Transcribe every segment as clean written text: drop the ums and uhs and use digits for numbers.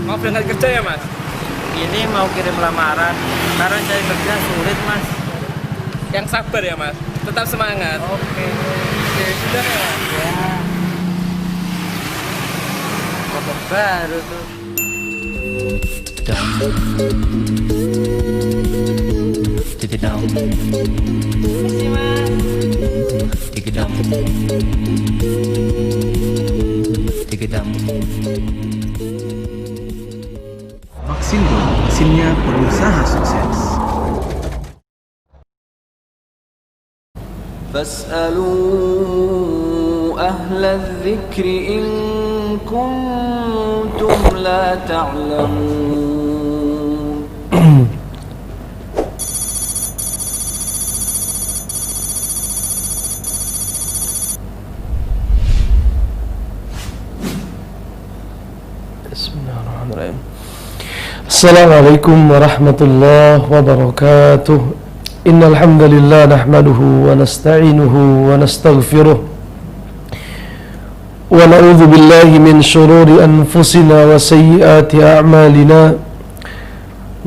Mau berangkat kerja ya mas? Ini mau kirim lamaran karena cari kerja sulit mas. Yang sabar ya mas, tetap semangat. Oke. Oke, sudah ya mas. Ya. Kotak baru tuh. Makasih mas. Maxindo, vaksinnya pengusaha sukses. فاسألوا أهل الذكر إن كنتم لا تعلمون Bismillahirrahmanirrahim. Assalamualaikum warahmatullahi wabarakatuh. Innal hamdalillah nahmaduhu wa nasta'inuhu wa nastaghfiruh wa na'udzu billahi min shururi anfusina wa sayyiati a'malina.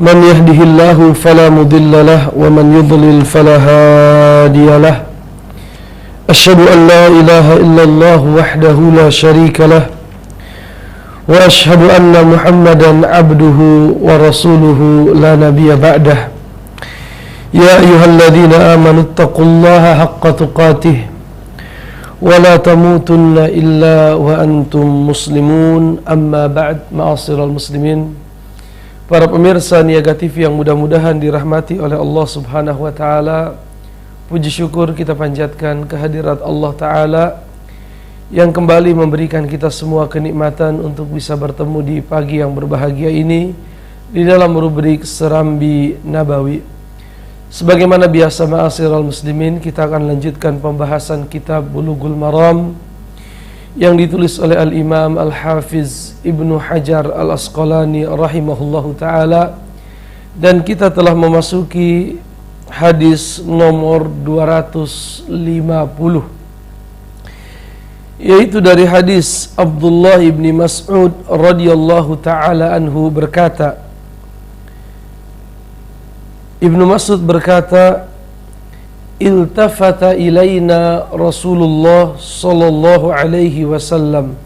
Man yahdihillahu fala mudilla lahu wa man yudlil fala hadiya lahu. Asyhadu an la ilaha illallah wahdahu la syarika lahu wa asyhadu anna Muhammadan abduhu wa rasuluhu la nabiyya ba'dah. Ya ayyuhalladzina amanu taqullaha haqqa tuqatih wa la tamutunna illa wa antum muslimun. Amma ba'd, ma'asyiral muslimin, para pemirsa Niaga TV yang mudah-mudahan dirahmati oleh Allah Subhanahu wa taala. Puji syukur kita panjatkan kehadirat Allah taala yang kembali memberikan kita semua kenikmatan untuk bisa bertemu di pagi yang berbahagia ini di dalam rubrik Serambi Nabawi. Sebagaimana biasa, ma'asyiral muslimin, kita akan lanjutkan pembahasan kitab Bulughul Maram yang ditulis oleh Al-Imam Al-Hafiz Ibnu Hajar Al-Asqalani rahimahullahu ta'ala, dan kita telah memasuki hadis nomor 250, yaitu dari hadis Abdullah ibni Mas'ud radhiyallahu ta'ala anhu berkata, Ibnu Mas'ud berkata, iltafata ilaina Rasulullah sallallahu alaihi wasallam.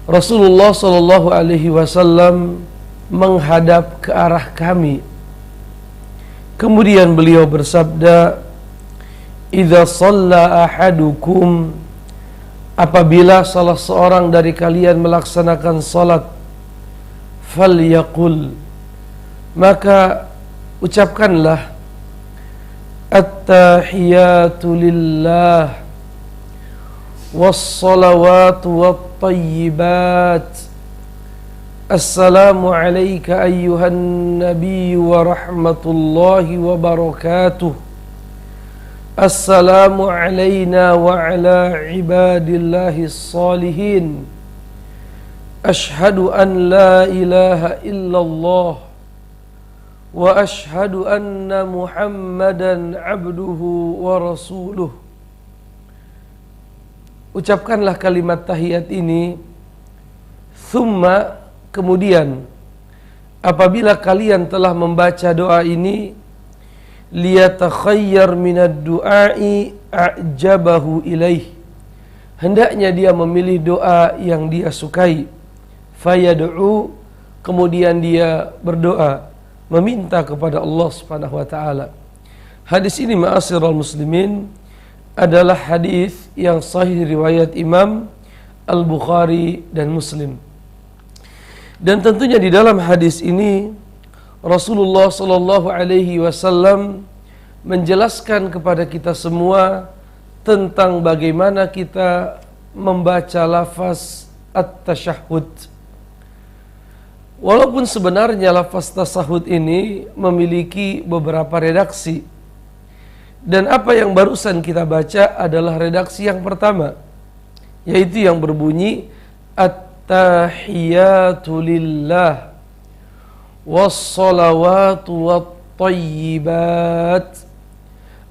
Rasulullah sallallahu alaihi wasallam menghadap ke arah kami. Kemudian beliau bersabda, idza shalla ahadukum, apabila salah seorang dari kalian melaksanakan salat, falyaqul, maka ucapkanlah, at-tahiyatu lillah was-salawatu wat-tayyibat, assalamu alayka ayyuhan nabiyyu wa rahmatullahi wa barakatuh, assalamu alayna wa ala ibadillahi salihin, ashhadu an la ilaha illallah wa ashhadu anna Muhammadan abduhu wa rasuluh. Ucapkanlah kalimat tahiyat ini, thumma, kemudian apabila kalian telah membaca doa ini, liyatakhayyar minad du'ai a'jabahu ilaih, hendaknya dia memilih doa yang dia sukai, fayad'u, kemudian dia berdoa, meminta kepada Allah Subhanahu wa taala. Hadis ini, ma'asyiral muslimin, adalah hadis yang sahih riwayat Imam Al-Bukhari dan Muslim. Dan tentunya di dalam hadis ini Rasulullah sallallahu alaihi wasallam menjelaskan kepada kita semua tentang bagaimana kita membaca lafaz at-tasyahhud. Walaupun sebenarnya lafaz tasahud ini memiliki beberapa redaksi, dan apa yang barusan kita baca adalah redaksi yang pertama, yaitu yang berbunyi at-tahiyatu lillah was-salawatu wat-tayyibat,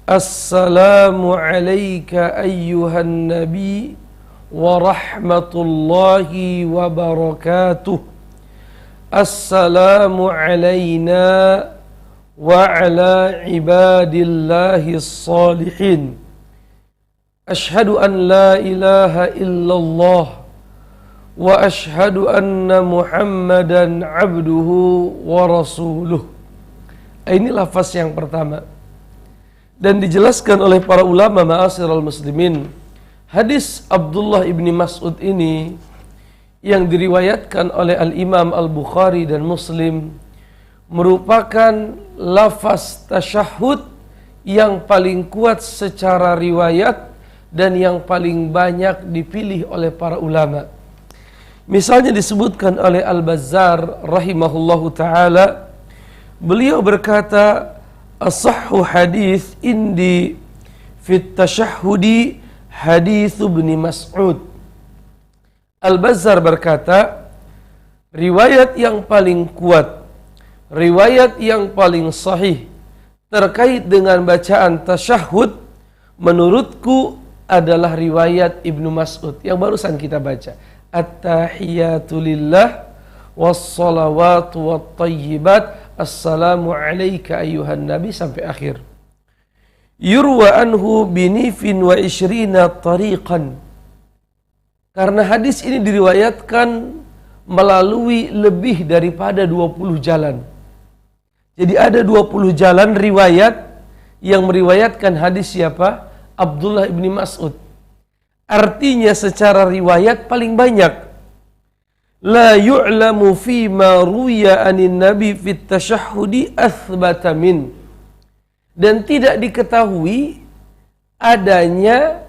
assalamu alayka ayyuhan nabi warahmatullahi wabarakatuh. Assalamu alayna wa ala ibadillahi salihin. Ashhadu an la ilaha illallah wa ashhadu anna Muhammadan abduhu wa rasuluh. Ini lafaz yang pertama. Dan dijelaskan oleh para ulama ma'asyiral muslimin, hadis Abdullah ibni Mas'ud ini yang diriwayatkan oleh Al-Imam Al-Bukhari dan Muslim merupakan lafaz tasyahud yang paling kuat secara riwayat dan yang paling banyak dipilih oleh para ulama. Misalnya disebutkan oleh Al-Bazzar rahimahullahu ta'ala, beliau berkata, asahhu hadis indi fit tasyahudi hadis Ibnu Mas'ud. Al-Bazzar berkata, riwayat yang paling kuat, riwayat yang paling sahih terkait dengan bacaan tasyahud menurutku adalah riwayat Ibnu Mas'ud yang barusan kita baca. At-tahiyatu lillah wassalawatu wattayyibat assalamu alayka ayyuhan nabi sampai akhir. Yurwa anhu binifin wa ishrina tariqan. Karena hadis ini diriwayatkan melalui lebih daripada 20 jalan. Jadi ada 20 jalan riwayat yang meriwayatkan hadis siapa? Abdullah ibni Mas'ud. Artinya secara riwayat paling banyak. La yu'lamu fima ruya anin nabi fit tasyahudi athbata min. Dan tidak diketahui adanya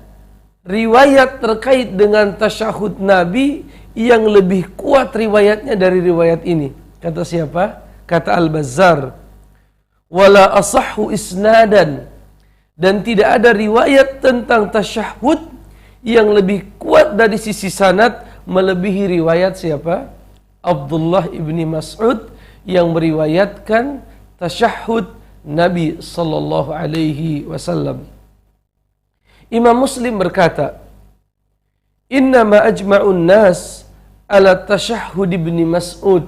riwayat terkait dengan tasyahud Nabi yang lebih kuat riwayatnya dari riwayat ini. Kata siapa? Kata Al-Bazzar. Wala asahhu isnadan. Dan tidak ada riwayat tentang tasyahud yang lebih kuat dari sisi sanad melebihi riwayat siapa? Abdullah ibni Mas'ud yang meriwayatkan tasyahud Nabi sallallahu alaihi wasallam. Imam Muslim berkata, innama ajma'un nas ala tasyahud ibni Mas'ud.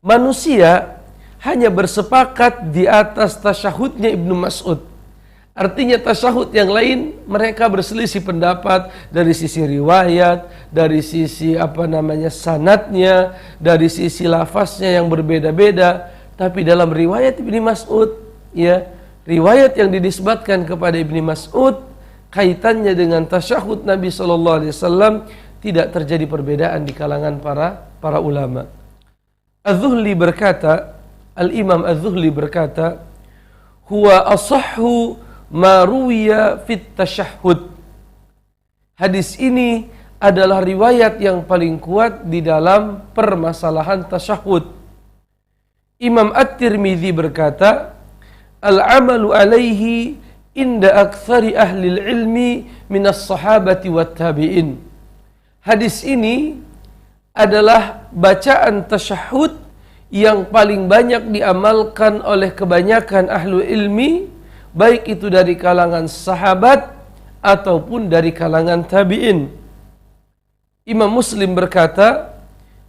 Manusia hanya bersepakat di atas tasyahudnya Ibnu Mas'ud. Artinya tasyahud yang lain mereka berselisih pendapat dari sisi riwayat, dari sisi sanadnya, dari sisi lafaznya yang berbeda-beda. Tapi dalam riwayat Ibnu Mas'ud, ya, riwayat yang dinisbatkan kepada Ibnu Mas'ud kaitannya dengan tasyahud Nabi sallallahu alaihi wasallam tidak terjadi perbedaan di kalangan para ulama. Az-Zuhli berkata, Al-Imam Az-Zuhli berkata, huwa asahhu ma ruwiya fit tasyahud. Hadis ini adalah riwayat yang paling kuat di dalam permasalahan tasyahud. Imam At-Tirmidzi berkata, al-amalu alaihi inda aktsari ahli ilmi minas sahabati wat tabi'in. Hadis ini adalah bacaan tasyahud yang paling banyak diamalkan oleh kebanyakan ahlu ilmi, baik itu dari kalangan sahabat ataupun dari kalangan tabi'in. Imam Muslim berkata,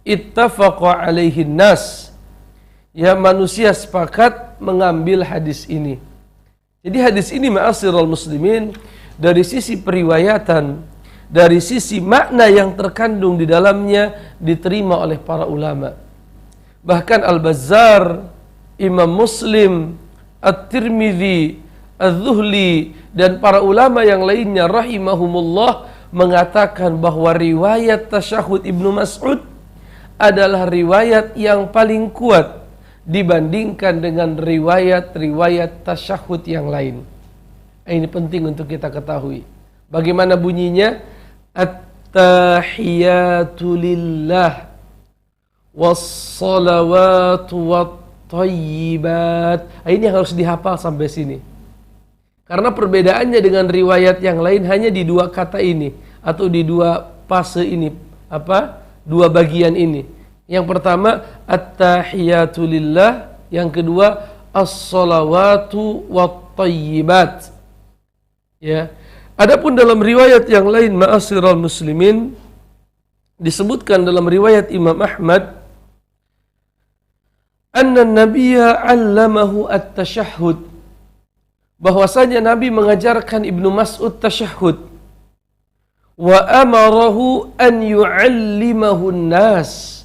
ittafaqa alaihi nas. Ya, manusia sepakat mengambil hadis ini. Jadi hadis ini ma'asyiral muslimin, dari sisi periwayatan, dari sisi makna yang terkandung di dalamnya diterima oleh para ulama. Bahkan Al-Bazzar, Imam Muslim, At-Tirmidzi, Az-Zuhli dan para ulama yang lainnya rahimahumullah mengatakan bahwa riwayat tasyahud Ibnu Mas'ud adalah riwayat yang paling kuat dibandingkan dengan riwayat-riwayat tasyahud yang lain. Ini penting untuk kita ketahui. Bagaimana bunyinya? At-tahiyatu lillah wassalawatu wattayyibat. Ini yang harus dihafal sampai sini. Karena perbedaannya dengan riwayat yang lain hanya di dua kata ini atau di dua fase ini, dua bagian ini. Yang pertama at-tahiyatu lillah, yang kedua as-salawatu wattayyibat. Ya. Adapun dalam riwayat yang lain ma'asyiral muslimin disebutkan dalam riwayat Imam Ahmad anna nabiyya 'allamahu at-tashahhud, bahwasanya Nabi mengajarkan Ibnu Mas'ud tasyahhud, wa amarahu an yu'allimahu an-nas,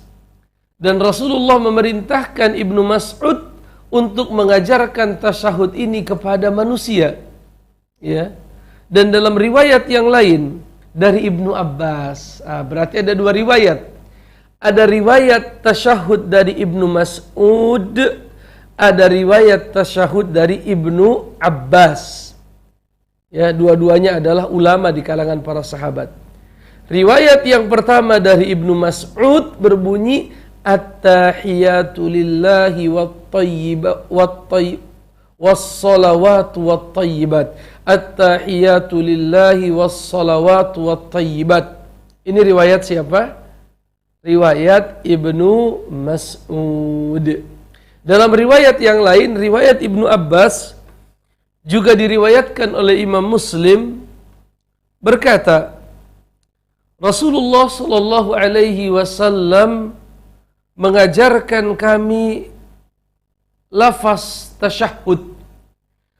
dan Rasulullah memerintahkan Ibnu Mas'ud untuk mengajarkan tasyahud ini kepada manusia. Ya. Dan dalam riwayat yang lain dari Ibnu Abbas, berarti ada dua riwayat. Ada riwayat tasyahud dari Ibnu Mas'ud, ada riwayat tasyahud dari Ibnu Abbas. Ya, dua-duanya adalah ulama di kalangan para sahabat. Riwayat yang pertama dari Ibnu Mas'ud berbunyi at-tahiyatu lillahi was-salawatu wat-thayyibat. At-tahiyatu lillahi was-salawatu wat-thayyibat. Ini riwayat siapa? Riwayat Ibnu Mas'ud. Dalam riwayat yang lain, riwayat Ibnu Abbas juga diriwayatkan oleh Imam Muslim berkata, Rasulullah sallallahu alaihi wasallam mengajarkan kami lafaz tasyahhud.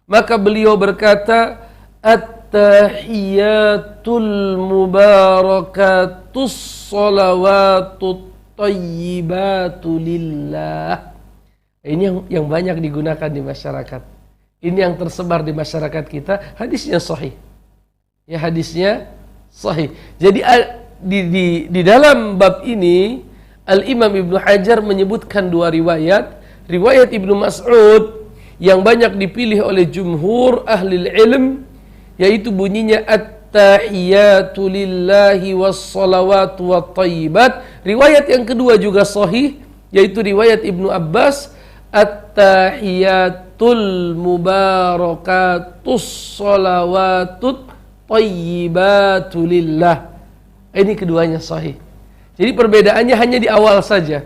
Maka beliau berkata, at-tahiyatul mubarakatus salawatut thayyibatu lillah. Ini yang banyak digunakan di masyarakat. Ini yang tersebar di masyarakat kita, hadisnya sahih. Ya, hadisnya sahih. Jadi di dalam bab ini Al-Imam Ibnu Hajar menyebutkan dua riwayat. Riwayat Ibnu Mas'ud yang banyak dipilih oleh jumhur ahli ilm, yaitu bunyinya at-tahiyatu lillahi was-salawatu wat-thayyibat. Riwayat yang kedua juga sahih, yaitu riwayat Ibnu Abbas, at-tahiyatul mubarakatus salawatut thayyibatu lillah. Ini keduanya sahih. Jadi perbedaannya hanya di awal saja.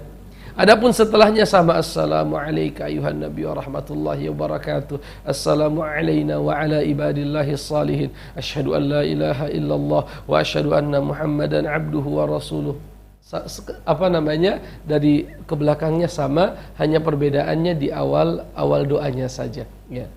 Adapun setelahnya sama. Assalamualaikum ayuhan nabi wa rahmatullahi wa barakatuh. Assalamu alayna wa ala ibadillahi salihin. Asyhadu an la ilaha illallah wa asyhadu anna Muhammadan abduhu wa rasuluh. Dari kebelakangnya sama, hanya perbedaannya di awal doanya saja. Ya.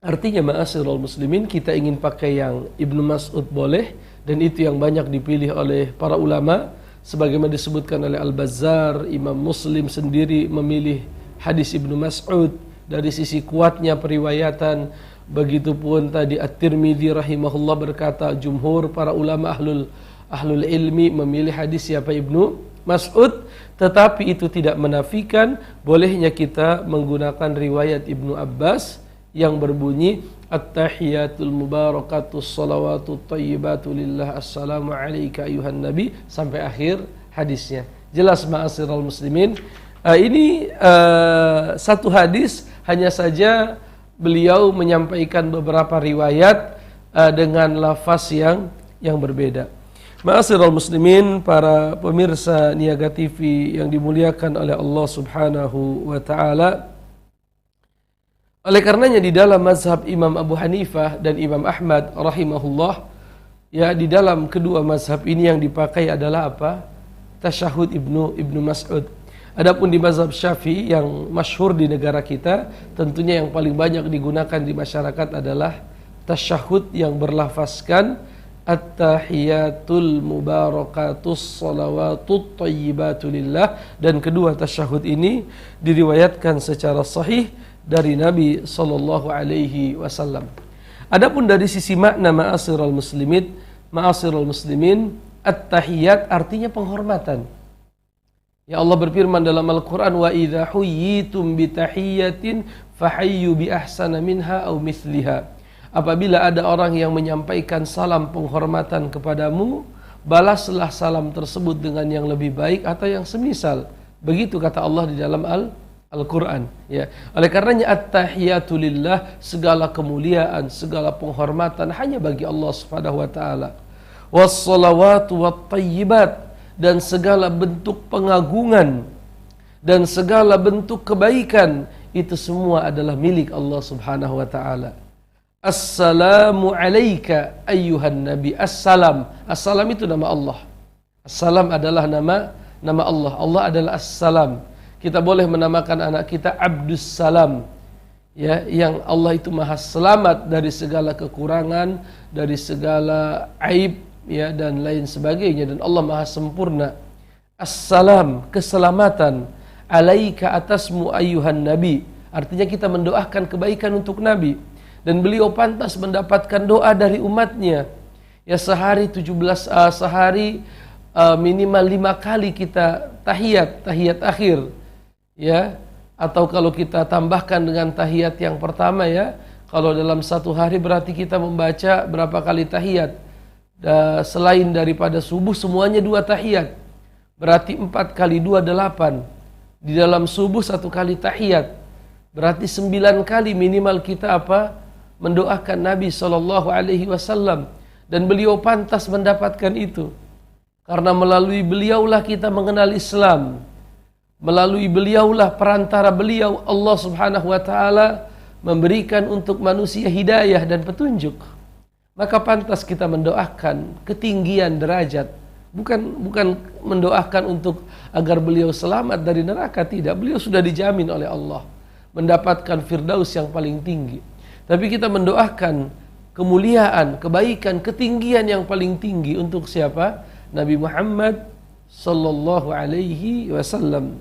Artinya ma'asyiral muslimin, kita ingin pakai yang Ibnu Mas'ud boleh, dan itu yang banyak dipilih oleh para ulama. Sebagaimana disebutkan oleh Al-Bazzar, Imam Muslim sendiri memilih hadis Ibnu Mas'ud dari sisi kuatnya periwayatan. Begitupun tadi At-Tirmidzi rahimahullah berkata, jumhur para ulama ahlul ilmi memilih hadis siapa Ibnu Mas'ud. Tetapi itu tidak menafikan bolehnya kita menggunakan riwayat Ibnu Abbas yang berbunyi at-tahiyatul mubarakatus salawatut thayyibatu lillah assalamu alayka ayuhan nabi sampai akhir hadisnya. Jelas ma'asyiral muslimin. Ini satu hadis, hanya saja beliau menyampaikan beberapa riwayat dengan lafaz yang berbeda. Ma'asyiral muslimin, para pemirsa Niaga TV yang dimuliakan oleh Allah Subhanahu wa taala. Oleh karenanya di dalam mazhab Imam Abu Hanifah dan Imam Ahmad rahimahullah, ya, di dalam kedua mazhab ini yang dipakai adalah apa? Tasyahud Ibnu Mas'ud. Adapun di mazhab Syafi'i yang masyhur di negara kita, tentunya yang paling banyak digunakan di masyarakat adalah tasyahud yang berlafazkan at-tahiyatul mubarakatus salawatut thayyibatu lillah, dan kedua tasyahud ini diriwayatkan secara sahih dari Nabi sallallahu alaihi wasallam. Adapun dari sisi makna ma'asyiral muslimin, at-tahiyat artinya penghormatan. Ya, Allah berfirman dalam Al-Qur'an, wa idza huyyitum bi tahiyatin fahayyu bi ahsana minha aw mithliha. Apabila ada orang yang menyampaikan salam penghormatan kepadamu, balaslah salam tersebut dengan yang lebih baik atau yang semisal. Begitu kata Allah di dalam Al-Quran. Ya. Oleh karenanya at-tahiyatu lillah, segala kemuliaan, segala penghormatan hanya bagi Allah Subhanahu wa taala. Was-salawatu wat-thayyibat, dan segala bentuk pengagungan dan segala bentuk kebaikan itu semua adalah milik Allah Subhanahu wa taala. Assalamu alayka ayyuhan nabi. Assalam. Assalam itu nama Allah. Assalam adalah nama Allah. Allah adalah Assalam. Kita boleh menamakan anak kita Abdus Salam. Ya, yang Allah itu maha selamat dari segala kekurangan, dari segala aib, ya, dan lain sebagainya, dan Allah maha sempurna. Assalam, keselamatan, alaika atasmu ayyuhan nabi. Artinya kita mendoakan kebaikan untuk Nabi, dan beliau pantas mendapatkan doa dari umatnya. Ya, sehari minimal 5 kali kita tahiyat akhir, ya. Atau kalau kita tambahkan dengan tahiyat yang pertama, ya, kalau dalam satu hari berarti kita membaca berapa kali tahiyat? Selain daripada subuh semuanya 2 tahiyat, berarti 4 kali 2 8. Di dalam subuh 1 kali tahiyat, berarti 9 kali minimal kita mendoakan Nabi SAW. Dan beliau pantas mendapatkan itu, karena melalui beliaulah kita mengenal Islam. Melalui beliaulah, perantara beliau, Allah Subhanahu wa Ta'ala memberikan untuk manusia hidayah dan petunjuk. Maka pantas kita mendoakan ketinggian derajat, bukan mendoakan untuk agar beliau selamat dari neraka, tidak. Beliau sudah dijamin oleh Allah mendapatkan firdaus yang paling tinggi. Tapi kita mendoakan kemuliaan, kebaikan, ketinggian yang paling tinggi untuk siapa? Nabi Muhammad sallallahu alaihi wasallam.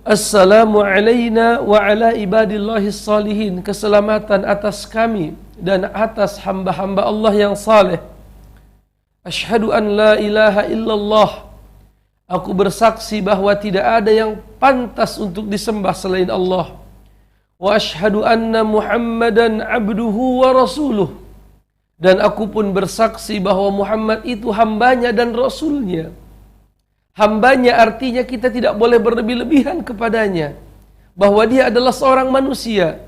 Assalamu alayna wa ala ibadillahis salihin. Keselamatan atas kami dan atas hamba-hamba Allah yang saleh. Asyhadu an la ilaha illallah. Aku bersaksi bahwa tidak ada yang pantas untuk disembah selain Allah. Wa asyhadu anna Muhammadan abduhu wa rasuluh. Dan aku pun bersaksi bahwa Muhammad itu hambanya dan rasulnya. Hambanya artinya kita tidak boleh berlebih-lebihan kepadanya, bahwa dia adalah seorang manusia.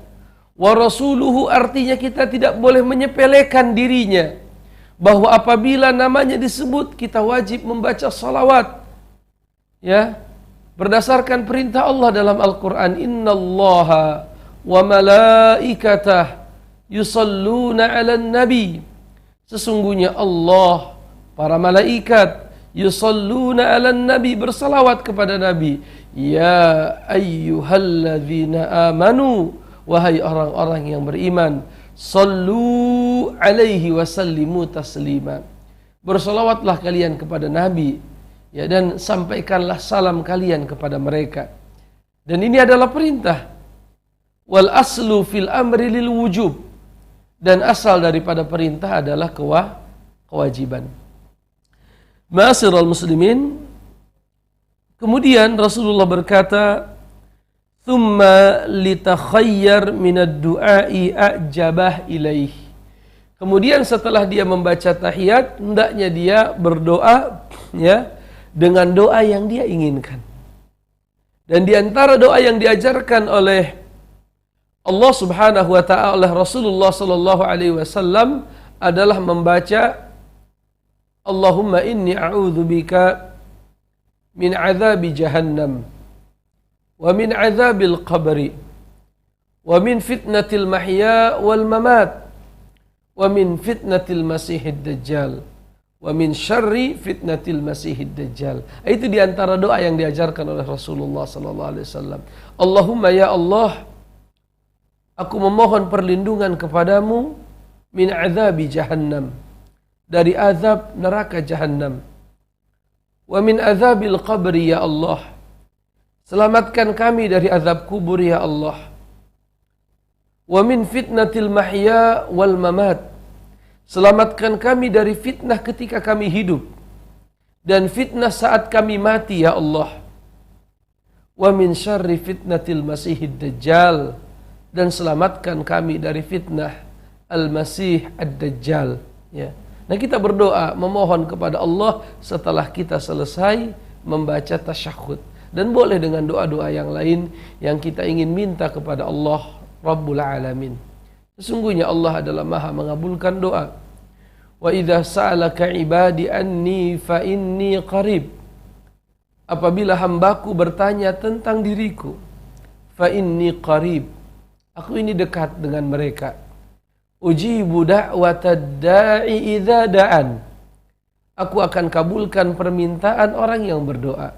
Wa rasuluhu artinya kita tidak boleh menyepelekan dirinya, bahwa apabila namanya disebut kita wajib membaca salawat, ya, berdasarkan perintah Allah dalam Al-Quran. Innallaha wa malaikatah yusalluna ala nabi. Sesungguhnya Allah, para malaikat, yusalluna ala nabi, bersalawat kepada Nabi. Ya ayyuhalladzina amanu, wahai orang-orang yang beriman, sallu alaihi wasallimu taslima. Bersalawatlah kalian kepada Nabi, ya, dan sampaikanlah salam kalian kepada mereka. Dan ini adalah perintah. Wal aslu fil amri lil wujub. Dan asal daripada perintah adalah kewajiban. Ma'asyiral muslimin, kemudian Rasulullah berkata, "Tsumma litakhayyar minad du'ai a'jabah ilaih." Kemudian setelah dia membaca tahiyat, hendaknya dia berdoa, ya, dengan doa yang dia inginkan. Dan di antara doa yang diajarkan oleh Allah Subhanahu wa ta'ala, oleh Rasulullah sallallahu alaihi wasallam, adalah membaca Allahumma inni a'udzubika min azabi jahannam wa min azabil qabri wa min fitnatil mahya wal mamat wa min fitnatil masihid dajjal wa min syarri fitnatil masihid dajjal. Itu diantara doa yang diajarkan oleh Rasulullah sallallahu alaihi wasallam. Allahumma, ya Allah, aku memohon perlindungan kepadamu min azabi jahannam, dari azab neraka jahannam, wa min azabil qabri, ya Allah, selamatkan kami dari azab kubur, ya Allah, wa min fitnatil mahya wal mamat, selamatkan kami dari fitnah ketika kami hidup dan fitnah saat kami mati, ya Allah, wa min syarri fitnatil masihid dajjal, dan selamatkan kami dari fitnah al-masih ad-dajjal, ya. Nah, kita berdoa memohon kepada Allah setelah kita selesai membaca tasyahud, dan boleh dengan doa-doa yang lain yang kita ingin minta kepada Allah Rabbul Alamin. Sesungguhnya Allah adalah Maha mengabulkan doa. Wa idza sa'alaka ibadi anni fa inni qarib. Apabila hambaku bertanya tentang diriku, fa inni qarib, Aku ini dekat dengan mereka. Ujibu da'watad da'i idza da'an. Aku akan kabulkan permintaan orang yang berdoa.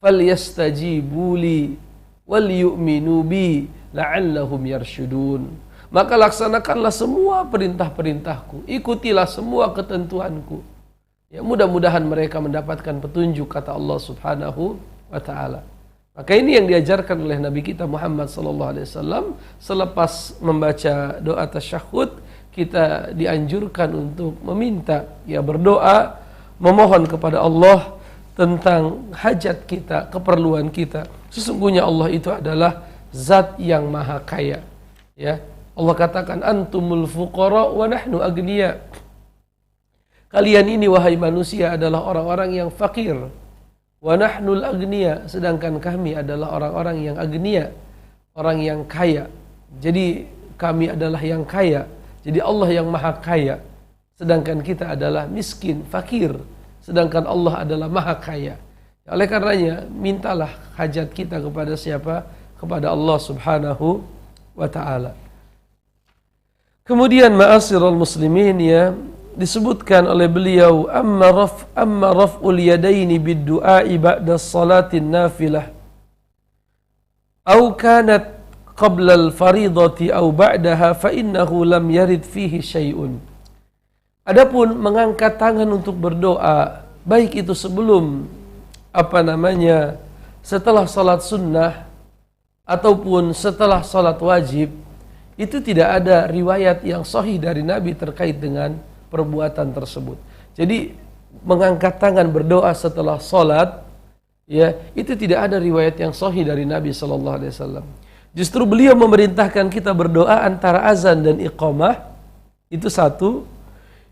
Falyastajibu li wal yu'minu bi la'allahum yarshudun. Maka laksanakanlah semua perintah-perintahku, ikutilah semua ketentuanku. Ya, mudah-mudahan mereka mendapatkan petunjuk, kata Allah Subhanahu wa taala. Maka ini yang diajarkan oleh Nabi kita Muhammad sallallahu alaihi wasallam. Selepas membaca doa tasyahud, kita dianjurkan untuk meminta, ya, berdoa, memohon kepada Allah tentang hajat kita, keperluan kita. Sesungguhnya Allah itu adalah zat yang maha kaya. Ya, Allah katakan antumul fuqara wa nahnu agniya. Kalian ini wahai manusia adalah orang-orang yang fakir. Wa nahnul agniya, sedangkan kami adalah orang-orang yang agniya, orang yang kaya. Jadi kami adalah yang kaya. Jadi Allah yang maha kaya, sedangkan kita adalah miskin, fakir, sedangkan Allah adalah maha kaya. Oleh karenanya, mintalah hajat kita kepada siapa? Kepada Allah Subhanahu wa ta'ala. Kemudian ma'asyiral muslimin, ya, disebutkan oleh beliau amma raf'ul yadaini bid-du'a'i ba'da salatin nafilah au kanat qabla al-faridati au ba'daha fa innahu lam yarid fihi syai'un. Adapun mengangkat tangan untuk berdoa, baik itu sebelum setelah salat sunnah ataupun setelah salat wajib, itu tidak ada riwayat yang sahih dari Nabi terkait dengan perbuatan tersebut. Jadi mengangkat tangan berdoa setelah salat, ya, itu tidak ada riwayat yang sahih dari Nabi sallallahu alaihi wasallam. Justru beliau memerintahkan kita berdoa antara azan dan iqamah, itu satu.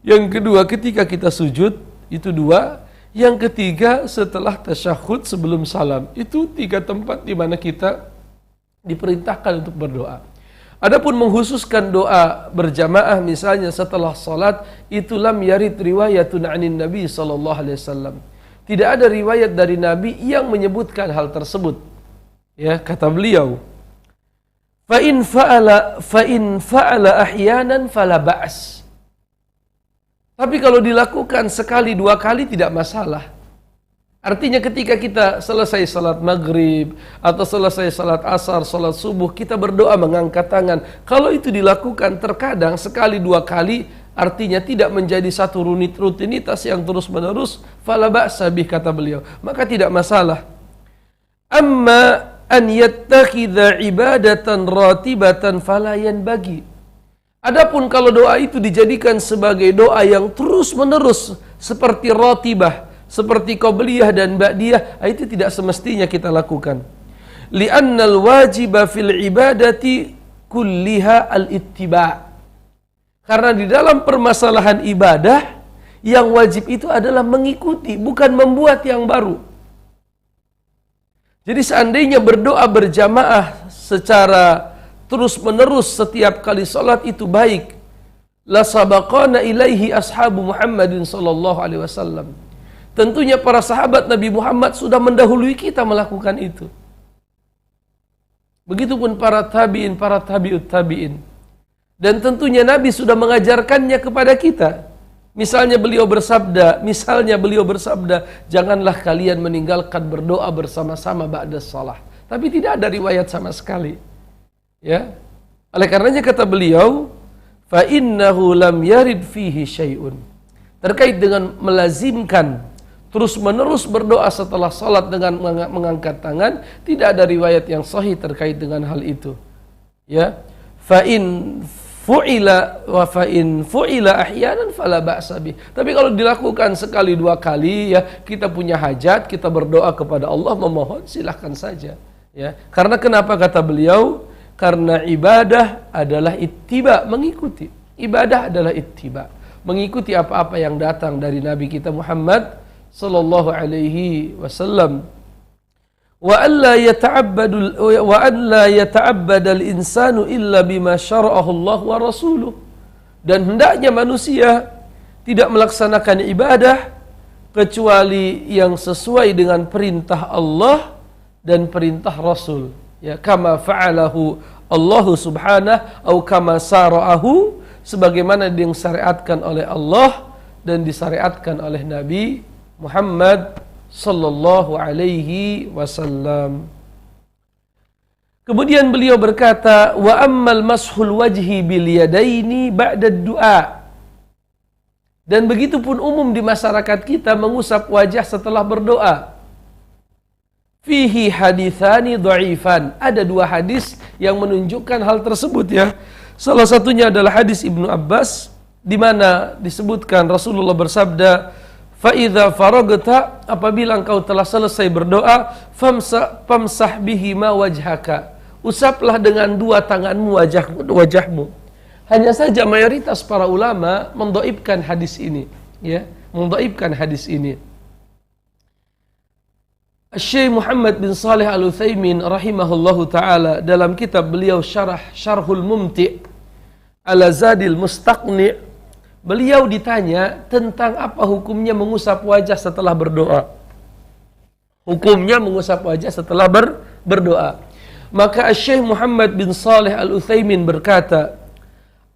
Yang kedua ketika kita sujud, itu dua. Yang ketiga setelah tasyahud sebelum salam. Itu tiga tempat di mana kita diperintahkan untuk berdoa. Adapun menghususkan doa berjamaah misalnya setelah salat, itu lam yarid riwayatun anin Nabi sallallahu alaihi wasallam. Tidak ada riwayat dari Nabi yang menyebutkan hal tersebut. Ya, kata beliau, fa in fa'ala ahyanan fala ba's. Tapi kalau dilakukan sekali dua kali tidak masalah. Artinya ketika kita selesai salat maghrib atau selesai salat asar, salat subuh, kita berdoa mengangkat tangan. Kalau itu dilakukan terkadang sekali dua kali, artinya tidak menjadi satu rutinitas yang terus menerus, fala ba'sa bih, kata beliau, maka tidak masalah. Amma an yattakhidha ibadatan ratibatan fala yanbaghi. Adapun kalau doa itu dijadikan sebagai doa yang terus menerus seperti ratibah, seperti qabliyah dan ba'diyah, itu tidak semestinya kita lakukan. Li'annal wajiba fil ibadati kulliha al-ittiba'. Karena di dalam permasalahan ibadah, yang wajib itu adalah mengikuti, bukan membuat yang baru. Jadi seandainya berdoa berjamaah secara terus menerus setiap kali salat itu baik, la sabaqana ilaihi ashabu Muhammadin sallallahu alaihi wasallam. Tentunya para sahabat Nabi Muhammad sudah mendahului kita melakukan itu. Begitupun para tabi'in, para tabi'ut tabi'in. Dan tentunya Nabi sudah mengajarkannya kepada kita. Misalnya beliau bersabda, janganlah kalian meninggalkan berdoa bersama-sama ba'da shalah. Tapi tidak ada riwayat sama sekali. Ya. Oleh karenanya kata beliau, fa innahu lam yarid fihi syai'un. Terkait dengan melazimkan terus menerus berdoa setelah salat dengan mengangkat tangan, tidak ada riwayat yang sahih terkait dengan hal itu. Ya, fa in fu'ila ahyanan fala ba'sa bih. Tapi kalau dilakukan sekali dua kali, ya, kita punya hajat, kita berdoa kepada Allah memohon, silahkan saja. Ya, karena kenapa kata beliau? Karena ibadah adalah ittiba, mengikuti. Ibadah adalah ittiba, mengikuti apa-apa yang datang dari Nabi kita Muhammad sallallahu alaihi wasallam. Wa alla yata'abbadal insanu illa bima syara'ahu Allah wa rasuluh. Dan hendaknya manusia tidak melaksanakan ibadah kecuali yang sesuai dengan perintah Allah dan perintah Rasul. Ya, kama fa'alahu Allah subhanahu au kama sara'ahu, sebagaimana yang disyariatkan oleh Allah dan disyariatkan oleh Nabi Muhammad sallallahu alaihi wasallam. Kemudian beliau berkata, wa ammal mashul wajhi bil yadaini ba'da du'a. Dan begitu pun umum di masyarakat kita mengusap wajah setelah berdoa. Fihi hadithani dha'ifan. Ada dua hadis yang menunjukkan hal tersebut ya. Salah satunya adalah hadis Ibnu Abbas, di mana disebutkan Rasulullah bersabda, fa idza faragta, apabila engkau telah selesai berdoa, famsah bihi ma wajhaka, usaplah dengan dua tanganmu wajahmu. Hanya saja mayoritas para ulama mendhaifkan hadis ini, ya, mendhaifkan hadis ini. Syekh Muhammad bin Shalih Al-Utsaimin rahimahullahu taala dalam kitab beliau Syarhul Mumti' ala Zadil Mustaqni', beliau ditanya tentang apa hukumnya mengusap wajah setelah berdoa. Hukumnya mengusap wajah setelah berdoa. Maka Syekh Muhammad bin Shalih Al-Utsaimin berkata,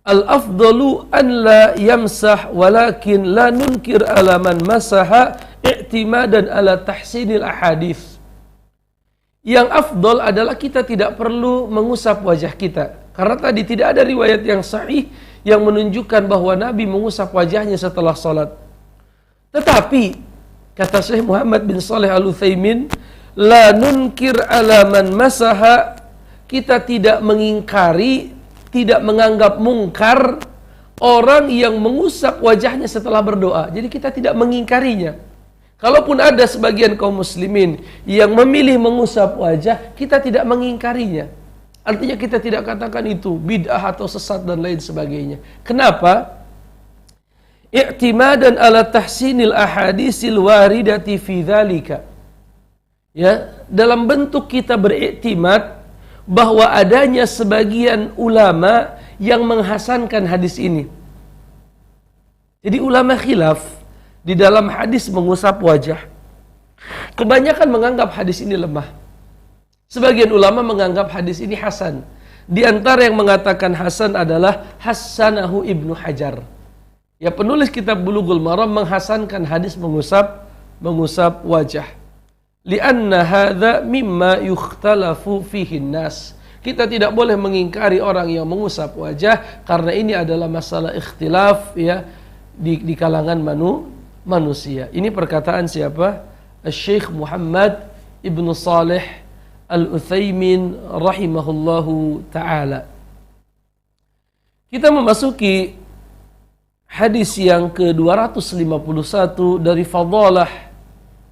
al-afdalu an la yamsah walakin la nunkir ala man masaha i'timadan ala tahsinil ahadith. Yang afdal adalah kita tidak perlu mengusap wajah kita, karena tadi tidak ada riwayat yang sahih yang menunjukkan bahwa Nabi mengusap wajahnya setelah salat. Tetapi kata Syekh Muhammad bin Shalih Al-Utsaimin, la nunkir ala man masaha, kita tidak mengingkari, tidak menganggap mungkar orang yang mengusap wajahnya setelah berdoa. Jadi kita tidak mengingkarinya. Kalaupun ada sebagian kaum muslimin yang memilih mengusap wajah, kita tidak mengingkarinya. Artinya kita tidak katakan itu bid'ah atau sesat dan lain sebagainya. Kenapa? I'timadan ala tahsinil ahadisil waridati fi dzalika. Ya, dalam bentuk kita beriktimad bahwa adanya sebagian ulama yang menghasankan hadis ini. Jadi ulama khilaf di dalam hadis mengusap wajah. Kebanyakan menganggap hadis ini lemah. Sebagian ulama menganggap hadis ini hasan. Di antara yang mengatakan hasan adalah Hassanahu Ibnu Hajar. Ya, penulis kitab Bulughul Maram menghasankan hadis mengusap wajah. Lianna hadza mimma yukhtalafu fihi nas. Kita tidak boleh mengingkari orang yang mengusap wajah karena ini adalah masalah ikhtilaf ya di kalangan manusia. Ini perkataan siapa? Syekh Muhammad Ibnu Shalih Al-Utsaimin rahimahullahu taala. Kita memasuki hadis yang ke-251 dari Fadalah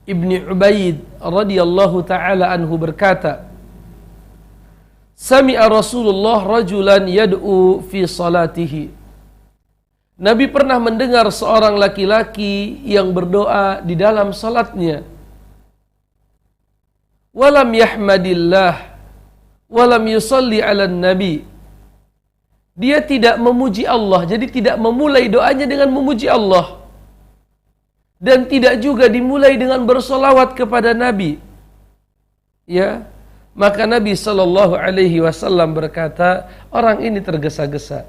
Ibni Ubaid radhiyallahu taala anhu berkata, sami'a Rasulullah rajulan yad'u fi salatihi. Nabi pernah mendengar seorang laki-laki yang berdoa di dalam salatnya. Walam yahmadillah walam yusalli 'alan nabi. Dia tidak memuji Allah, jadi tidak memulai doanya dengan memuji Allah. Dan tidak juga dimulai dengan bersolawat kepada Nabi. Ya, maka Nabi Shallallahu Alaihi Wasallam berkata, orang ini tergesa-gesa.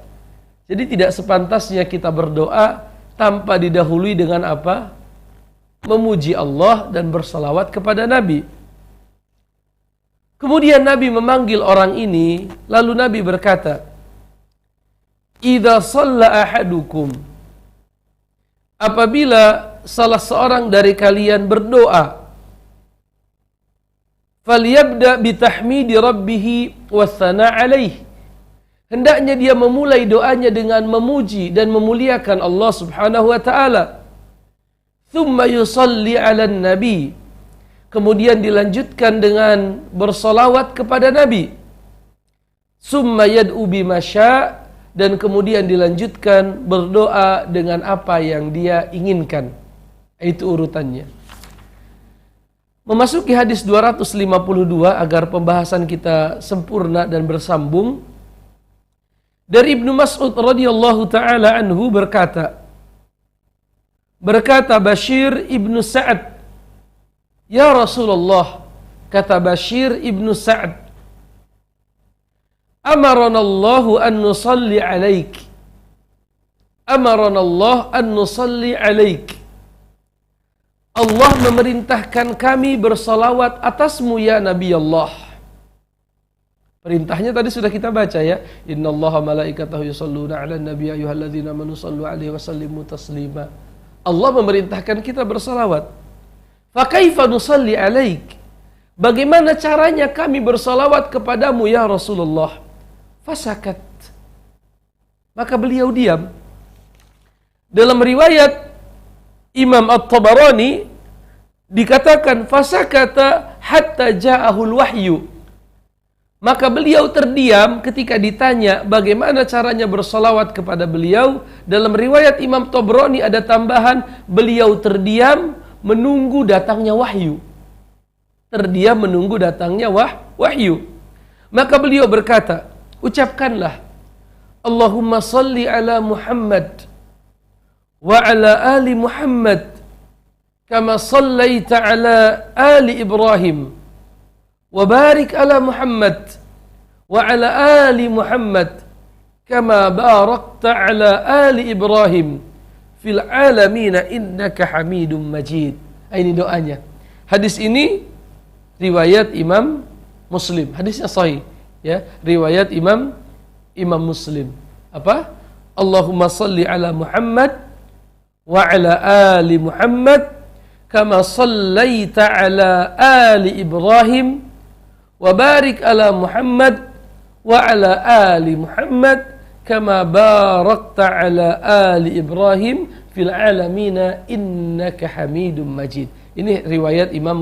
Jadi tidak sepantasnya kita berdoa tanpa didahului dengan apa? Memuji Allah dan bersolawat kepada Nabi. Kemudian Nabi memanggil orang ini, lalu Nabi berkata, idza shalla ahadukum, apabila salah seorang dari kalian berdoa, falyabda bitahmidi rabbih wathana alaih, hendaknya dia memulai doanya dengan memuji dan memuliakan Allah Subhanahu wa taala. Thumma yusalli 'alan nabi, kemudian dilanjutkan dengan bersolawat kepada Nabi. Summa yad'u bima syaa, dan kemudian dilanjutkan berdoa dengan apa yang dia inginkan. Itu urutannya. Memasuki hadis 252 agar pembahasan kita sempurna dan bersambung. Dari Ibnu Mas'ud radhiyallahu taala anhu berkata Bashir ibnu Sa'ad, ya Rasulullah, kata Bashir ibnu Sa'ad, Amaranallahu an nusalli alaik. Amaranallah an nusalli alaik. Allah memerintahkan kami bersalawat atasmu ya Nabi Allah. Perintahnya tadi sudah kita baca ya. Innallaha malaikatahu yusalluna 'alan nabi ayyuhalladzina amanu sallu 'alaihi wa sallimu taslima. Allah memerintahkan kita bersalawat. Fa kaifa nusalli 'alaik? Bagaimana caranya kami bersalawat kepadamu ya Rasulullah? Fasakat. Maka beliau diam. Dalam riwayat Imam At-Tabarani dikatakan fasakata hatta ja'ahul wahyu. Maka beliau terdiam ketika ditanya bagaimana caranya bersalawat kepada beliau. Dalam riwayat Imam Tabrani ada tambahan, beliau terdiam menunggu datangnya wahyu. Terdiam menunggu datangnya wahyu. Maka beliau berkata, ucapkanlah, Allahumma salli ala Muhammad wa ala ali Muhammad kama sallaita ala ali Ibrahim. وبارك على محمد وعلى آل محمد كما باركت على آل إبراهيم في العالمين إنك حميد مجيد. Ini doanya. Hadis ini riwayat Imam Muslim. Hadisnya sahih ya, riwayat Imam Muslim. Apa? Allahumma salli ala Muhammad wa ala ali Muhammad kama sallaita ala ali Ibrahim wa barik ala Muhammad wa ala ali Muhammad kama barakta ala ali Ibrahim fil alamina innaka Hamidum Majid. Ini riwayat Imam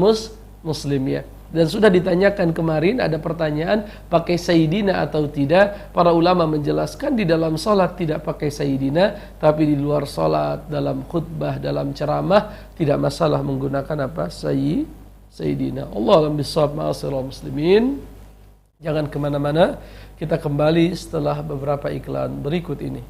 Muslim ya. Dan sudah ditanyakan kemarin, ada pertanyaan pakai Sayyidina atau tidak. Para ulama menjelaskan di dalam salat tidak pakai Sayyidina, tapi di luar salat, dalam khutbah, dalam ceramah tidak masalah menggunakan apa? Sayyidina. Allah alam bisawab, ma'asyiral muslimin. Jangan kemana-mana, kita kembali setelah beberapa iklan berikut ini.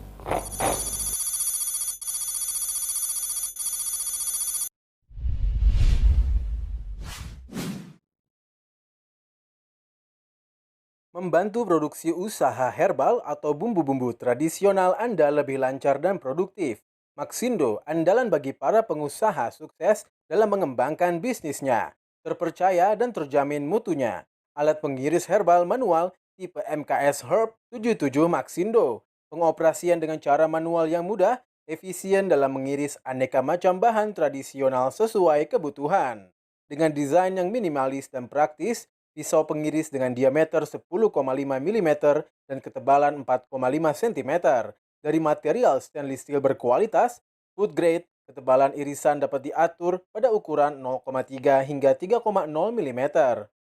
Membantu produksi usaha herbal atau bumbu-bumbu tradisional Anda lebih lancar dan produktif. Maxindo, andalan bagi para pengusaha sukses dalam mengembangkan bisnisnya. Terpercaya dan terjamin mutunya. Alat pengiris herbal manual tipe MKS Herb 77 Maxindo. Pengoperasian dengan cara manual yang mudah, efisien dalam mengiris aneka macam bahan tradisional sesuai kebutuhan. Dengan desain yang minimalis dan praktis, pisau pengiris dengan diameter 10,5 mm dan ketebalan 4,5 cm. Dari material stainless steel berkualitas, food grade, ketebalan irisan dapat diatur pada ukuran 0,3 hingga 3,0 mm,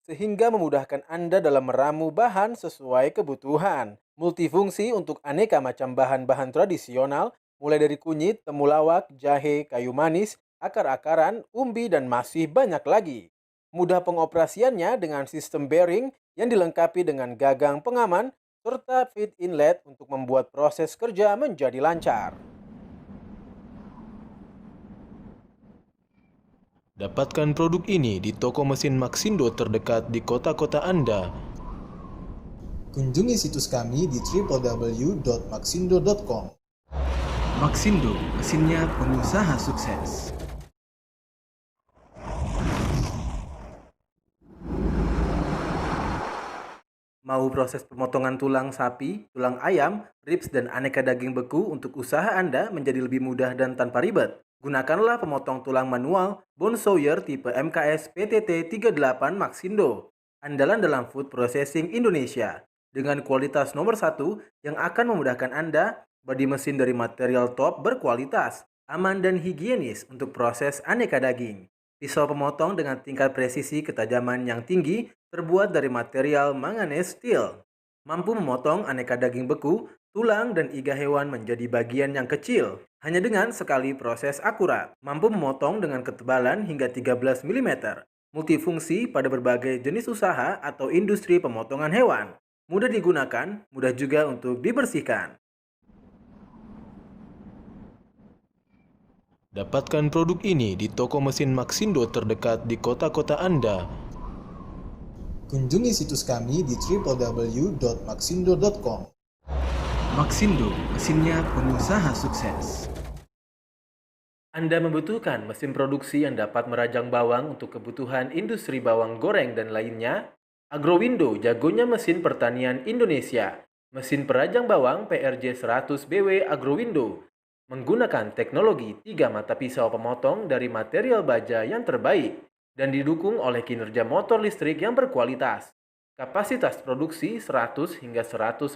sehingga memudahkan Anda dalam meramu bahan sesuai kebutuhan. Multifungsi untuk aneka macam bahan-bahan tradisional, mulai dari kunyit, temulawak, jahe, kayu manis, akar-akaran, umbi, dan masih banyak lagi. Mudah pengoperasiannya dengan sistem bearing yang dilengkapi dengan gagang pengaman, serta feed inlet untuk membuat proses kerja menjadi lancar. Dapatkan produk ini di toko mesin Maxindo terdekat di kota-kota Anda. Kunjungi situs kami di www.maxindo.com. Maxindo, mesinnya pengusaha sukses. Mau proses pemotongan tulang sapi, tulang ayam, ribs, dan aneka daging beku untuk usaha Anda menjadi lebih mudah dan tanpa ribet? Gunakanlah pemotong tulang manual Bone Sawyer tipe MKS PTT 38 Maxindo, andalan dalam food processing Indonesia, dengan kualitas nomor 1 yang akan memudahkan Anda body mesin dari material top berkualitas, aman dan higienis untuk proses aneka daging. Pisau pemotong dengan tingkat presisi ketajaman yang tinggi terbuat dari material manganese steel, mampu memotong aneka daging beku, tulang, dan iga hewan menjadi bagian yang kecil, hanya dengan sekali proses akurat. Mampu memotong dengan ketebalan hingga 13 mm. Multifungsi pada berbagai jenis usaha atau industri pemotongan hewan. Mudah digunakan, mudah juga untuk dibersihkan. Dapatkan produk ini di toko mesin Maxindo terdekat di kota-kota Anda. Kunjungi situs kami di www.maxindo.com. Maxindo, mesinnya pengusaha sukses. Anda membutuhkan mesin produksi yang dapat merajang bawang untuk kebutuhan industri bawang goreng dan lainnya? Agrowindo jagonya mesin pertanian Indonesia. Mesin perajang bawang PRJ 100 BW Agrowindo menggunakan teknologi 3 mata pisau pemotong dari material baja yang terbaik dan didukung oleh kinerja motor listrik yang berkualitas. Kapasitas produksi 100 hingga 150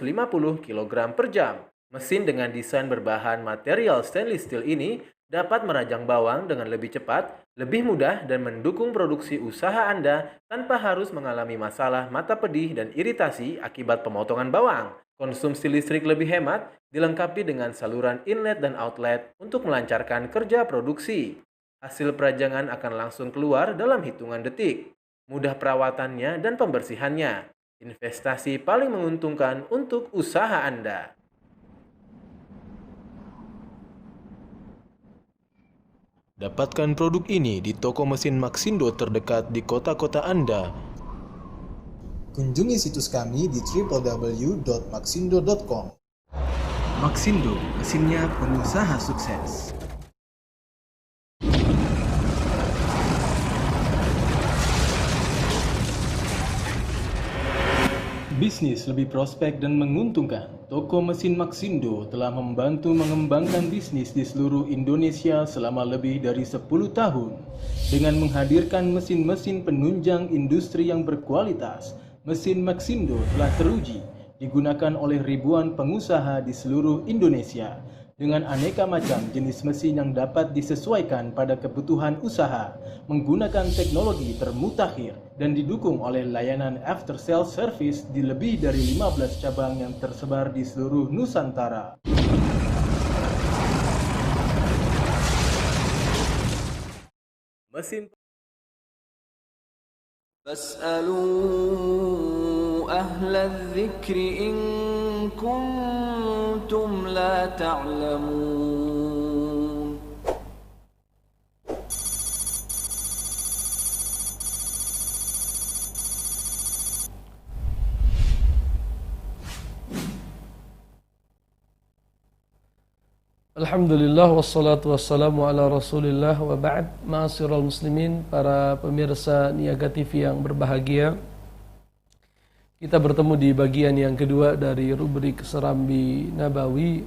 kg per jam. Mesin dengan desain berbahan material stainless steel ini dapat merajang bawang dengan lebih cepat, lebih mudah, dan mendukung produksi usaha Anda tanpa harus mengalami masalah mata pedih dan iritasi akibat pemotongan bawang. Konsumsi listrik lebih hemat, dilengkapi dengan saluran inlet dan outlet untuk melancarkan kerja produksi. Hasil perajangan akan langsung keluar dalam hitungan detik. Mudah perawatannya dan pembersihannya. Investasi paling menguntungkan untuk usaha Anda. Dapatkan produk ini di toko mesin Maxindo terdekat di kota-kota Anda. Kunjungi situs kami di www.maxindo.com. Maxindo, mesinnya pengusaha sukses. Bisnis lebih prospek dan menguntungkan. Toko mesin Maxindo telah membantu mengembangkan bisnis di seluruh Indonesia selama lebih dari 10 tahun. Dengan menghadirkan mesin-mesin penunjang industri yang berkualitas, mesin Maxindo telah teruji, digunakan oleh ribuan pengusaha di seluruh Indonesia. Dengan aneka macam jenis mesin yang dapat disesuaikan pada kebutuhan usaha, menggunakan teknologi termutakhir dan didukung oleh layanan after sales service di lebih dari 15 cabang yang tersebar di seluruh Nusantara. Mesin فاسألوا أهل الذكر إن كنتم لا تعلمون. Alhamdulillah wassalatu wassalamu ala rasulillah wa ba'd. Ma'asyiral muslimin, para pemirsa Niaga TV yang berbahagia, kita bertemu di bagian yang kedua dari rubrik Serambi Nabawi.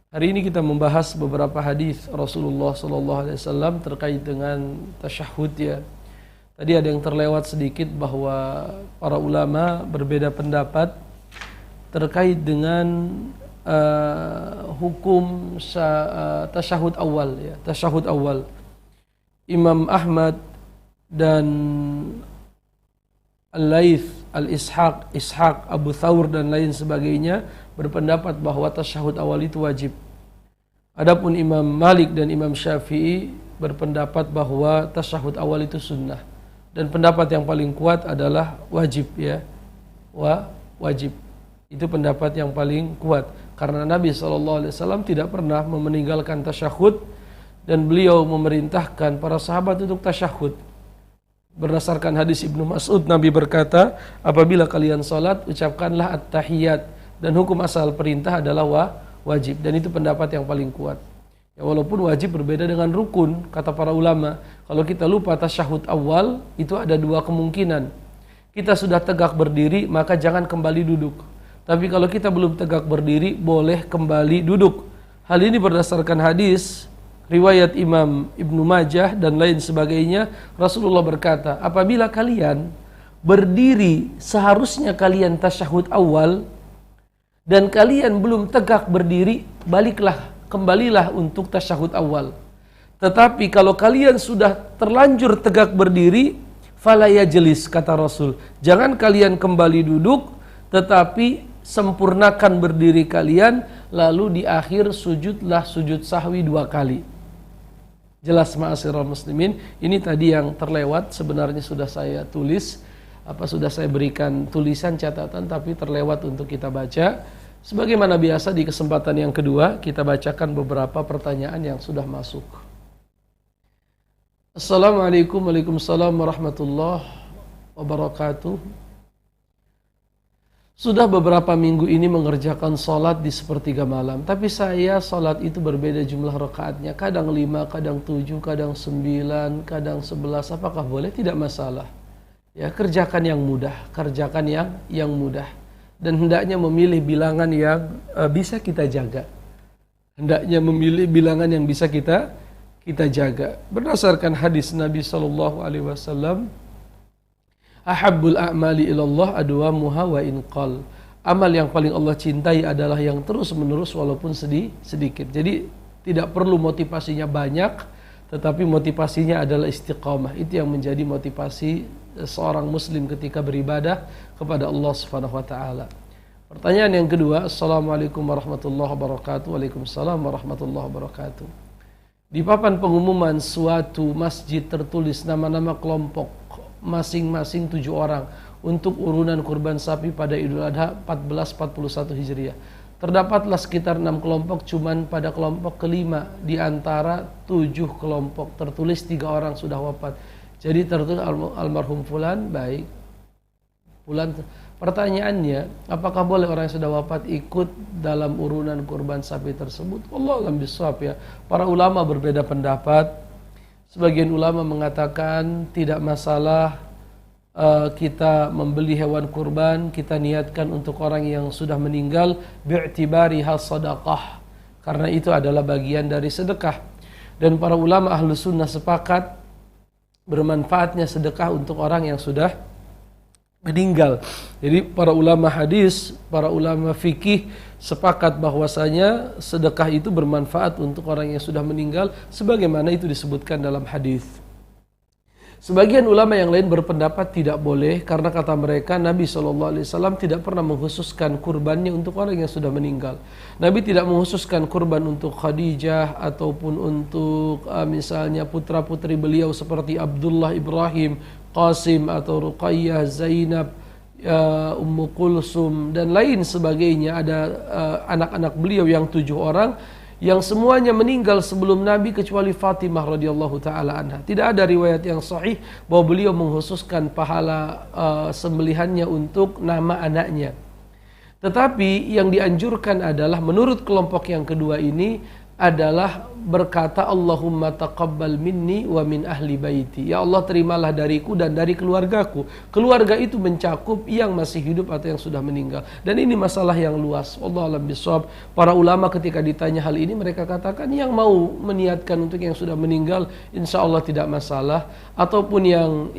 Hari ini kita membahas beberapa hadis Rasulullah SAW terkait dengan tasyahud ya. Tadi ada yang terlewat sedikit bahwa para ulama berbeda pendapat terkait dengan hukum tasyahud awal ya, tasyahud awal. Imam Ahmad dan Al-Laits, Ishaq, Abu Thawr dan lain sebagainya berpendapat bahwa tasyahud awal itu wajib. Adapun Imam Malik dan Imam Syafi'i berpendapat bahwa tasyahud awal itu sunnah. Dan pendapat yang paling kuat adalah wajib ya. Wajib. Itu pendapat yang paling kuat. Karena Nabi SAW tidak pernah meninggalkan tasyahud dan beliau memerintahkan para sahabat untuk tasyahud. Berdasarkan hadis Ibnu Mas'ud, Nabi berkata, apabila kalian salat, ucapkanlah at-tahiyat. Dan hukum asal perintah adalah wajib. Dan itu pendapat yang paling kuat. Ya, walaupun wajib berbeda dengan rukun, kata para ulama. Kalau kita lupa tasyahud awal, itu ada dua kemungkinan. Kita sudah tegak berdiri, maka jangan kembali duduk. Tapi kalau kita belum tegak berdiri, boleh kembali duduk. Hal ini berdasarkan hadis riwayat Imam Ibnu Majah dan lain sebagainya. Rasulullah berkata, apabila kalian berdiri seharusnya kalian tasyahud awal dan kalian belum tegak berdiri, kembalilah untuk tasyahud awal. Tetapi kalau kalian sudah terlanjur tegak berdiri, fala yajlis, kata Rasul, jangan kalian kembali duduk, tetapi sempurnakan berdiri kalian, lalu di akhir sujudlah sujud sahwi 2 kali. Jelas ma'asyiral muslimin, ini tadi yang terlewat sebenarnya sudah saya tulis, sudah saya berikan tulisan catatan tapi terlewat untuk kita baca. Sebagaimana biasa di kesempatan yang kedua kita bacakan beberapa pertanyaan yang sudah masuk. Assalamualaikum warahmatullahi wabarakatuh. Sudah beberapa minggu ini mengerjakan sholat di sepertiga malam, tapi saya sholat itu berbeda jumlah rakaatnya, kadang 5, kadang 7, kadang 9, kadang 11. Apakah boleh? Tidak masalah. Ya, kerjakan yang mudah, kerjakan yang mudah, dan hendaknya memilih bilangan yang bisa kita jaga. Hendaknya memilih bilangan yang bisa kita jaga. Berdasarkan hadis Nabi SAW, ahabbul a'mali ilallah adwamuha wa in qal. Amal yang paling Allah cintai adalah yang terus menerus walaupun sedikit. Jadi tidak perlu motivasinya banyak, tetapi motivasinya adalah istiqamah. Itu yang menjadi motivasi seorang muslim ketika beribadah kepada Allah Subhanahu wa taala. Pertanyaan yang kedua, Assalamualaikum warahmatullahi wabarakatuh. Waalaikumsalam warahmatullahi wabarakatuh. Di papan pengumuman suatu masjid tertulis nama-nama kelompok masing-masing 7 orang untuk urunan kurban sapi pada Idul Adha 1441 Hijriah. Terdapatlah sekitar 6 kelompok, cuman pada kelompok kelima di antara 7 kelompok tertulis 3 orang sudah wafat. Jadi tertulis almarhum fulan, baik. Fulan. Pertanyaannya, apakah boleh orang yang sudah wafat ikut dalam urunan kurban sapi tersebut? Wallahu a'lam bishawab ya. Para ulama berbeda pendapat. Sebagian ulama mengatakan tidak masalah kita membeli hewan kurban, kita niatkan untuk orang yang sudah meninggal bi'tibariha sadaqah, karena itu adalah bagian dari sedekah. Dan para ulama ahlu sunnah sepakat bermanfaatnya sedekah untuk orang yang sudah meninggal. Jadi para ulama hadis, para ulama fikih sepakat bahwasanya sedekah itu bermanfaat untuk orang yang sudah meninggal sebagaimana itu disebutkan dalam hadis. Sebagian ulama yang lain berpendapat tidak boleh karena kata mereka Nabi SAW tidak pernah mengkhususkan kurbannya untuk orang yang sudah meninggal. Nabi tidak mengkhususkan kurban untuk Khadijah ataupun untuk misalnya putra-putri beliau seperti Abdullah, Ibrahim, Qasim atau Ruqayyah, Zainab, Ummu Kulsum dan lain sebagainya. Ada anak-anak beliau yang 7 orang yang semuanya meninggal sebelum Nabi kecuali Fatimah radhiyallahu taala anha. Tidak ada riwayat yang sahih bahwa beliau mengkhususkan pahala sembelihannya untuk nama anaknya. Tetapi yang dianjurkan adalah menurut kelompok yang kedua ini adalah berkata Allahumma taqabbal minni wa min ahli baiti. Ya Allah, terimalah dariku dan dari keluargaku. Keluarga itu mencakup yang masih hidup atau yang sudah meninggal. Dan ini masalah yang luas. Wallahu a'lam bishawab. Para ulama ketika ditanya hal ini mereka katakan yang mau meniatkan untuk yang sudah meninggal insya Allah tidak masalah. Ataupun yang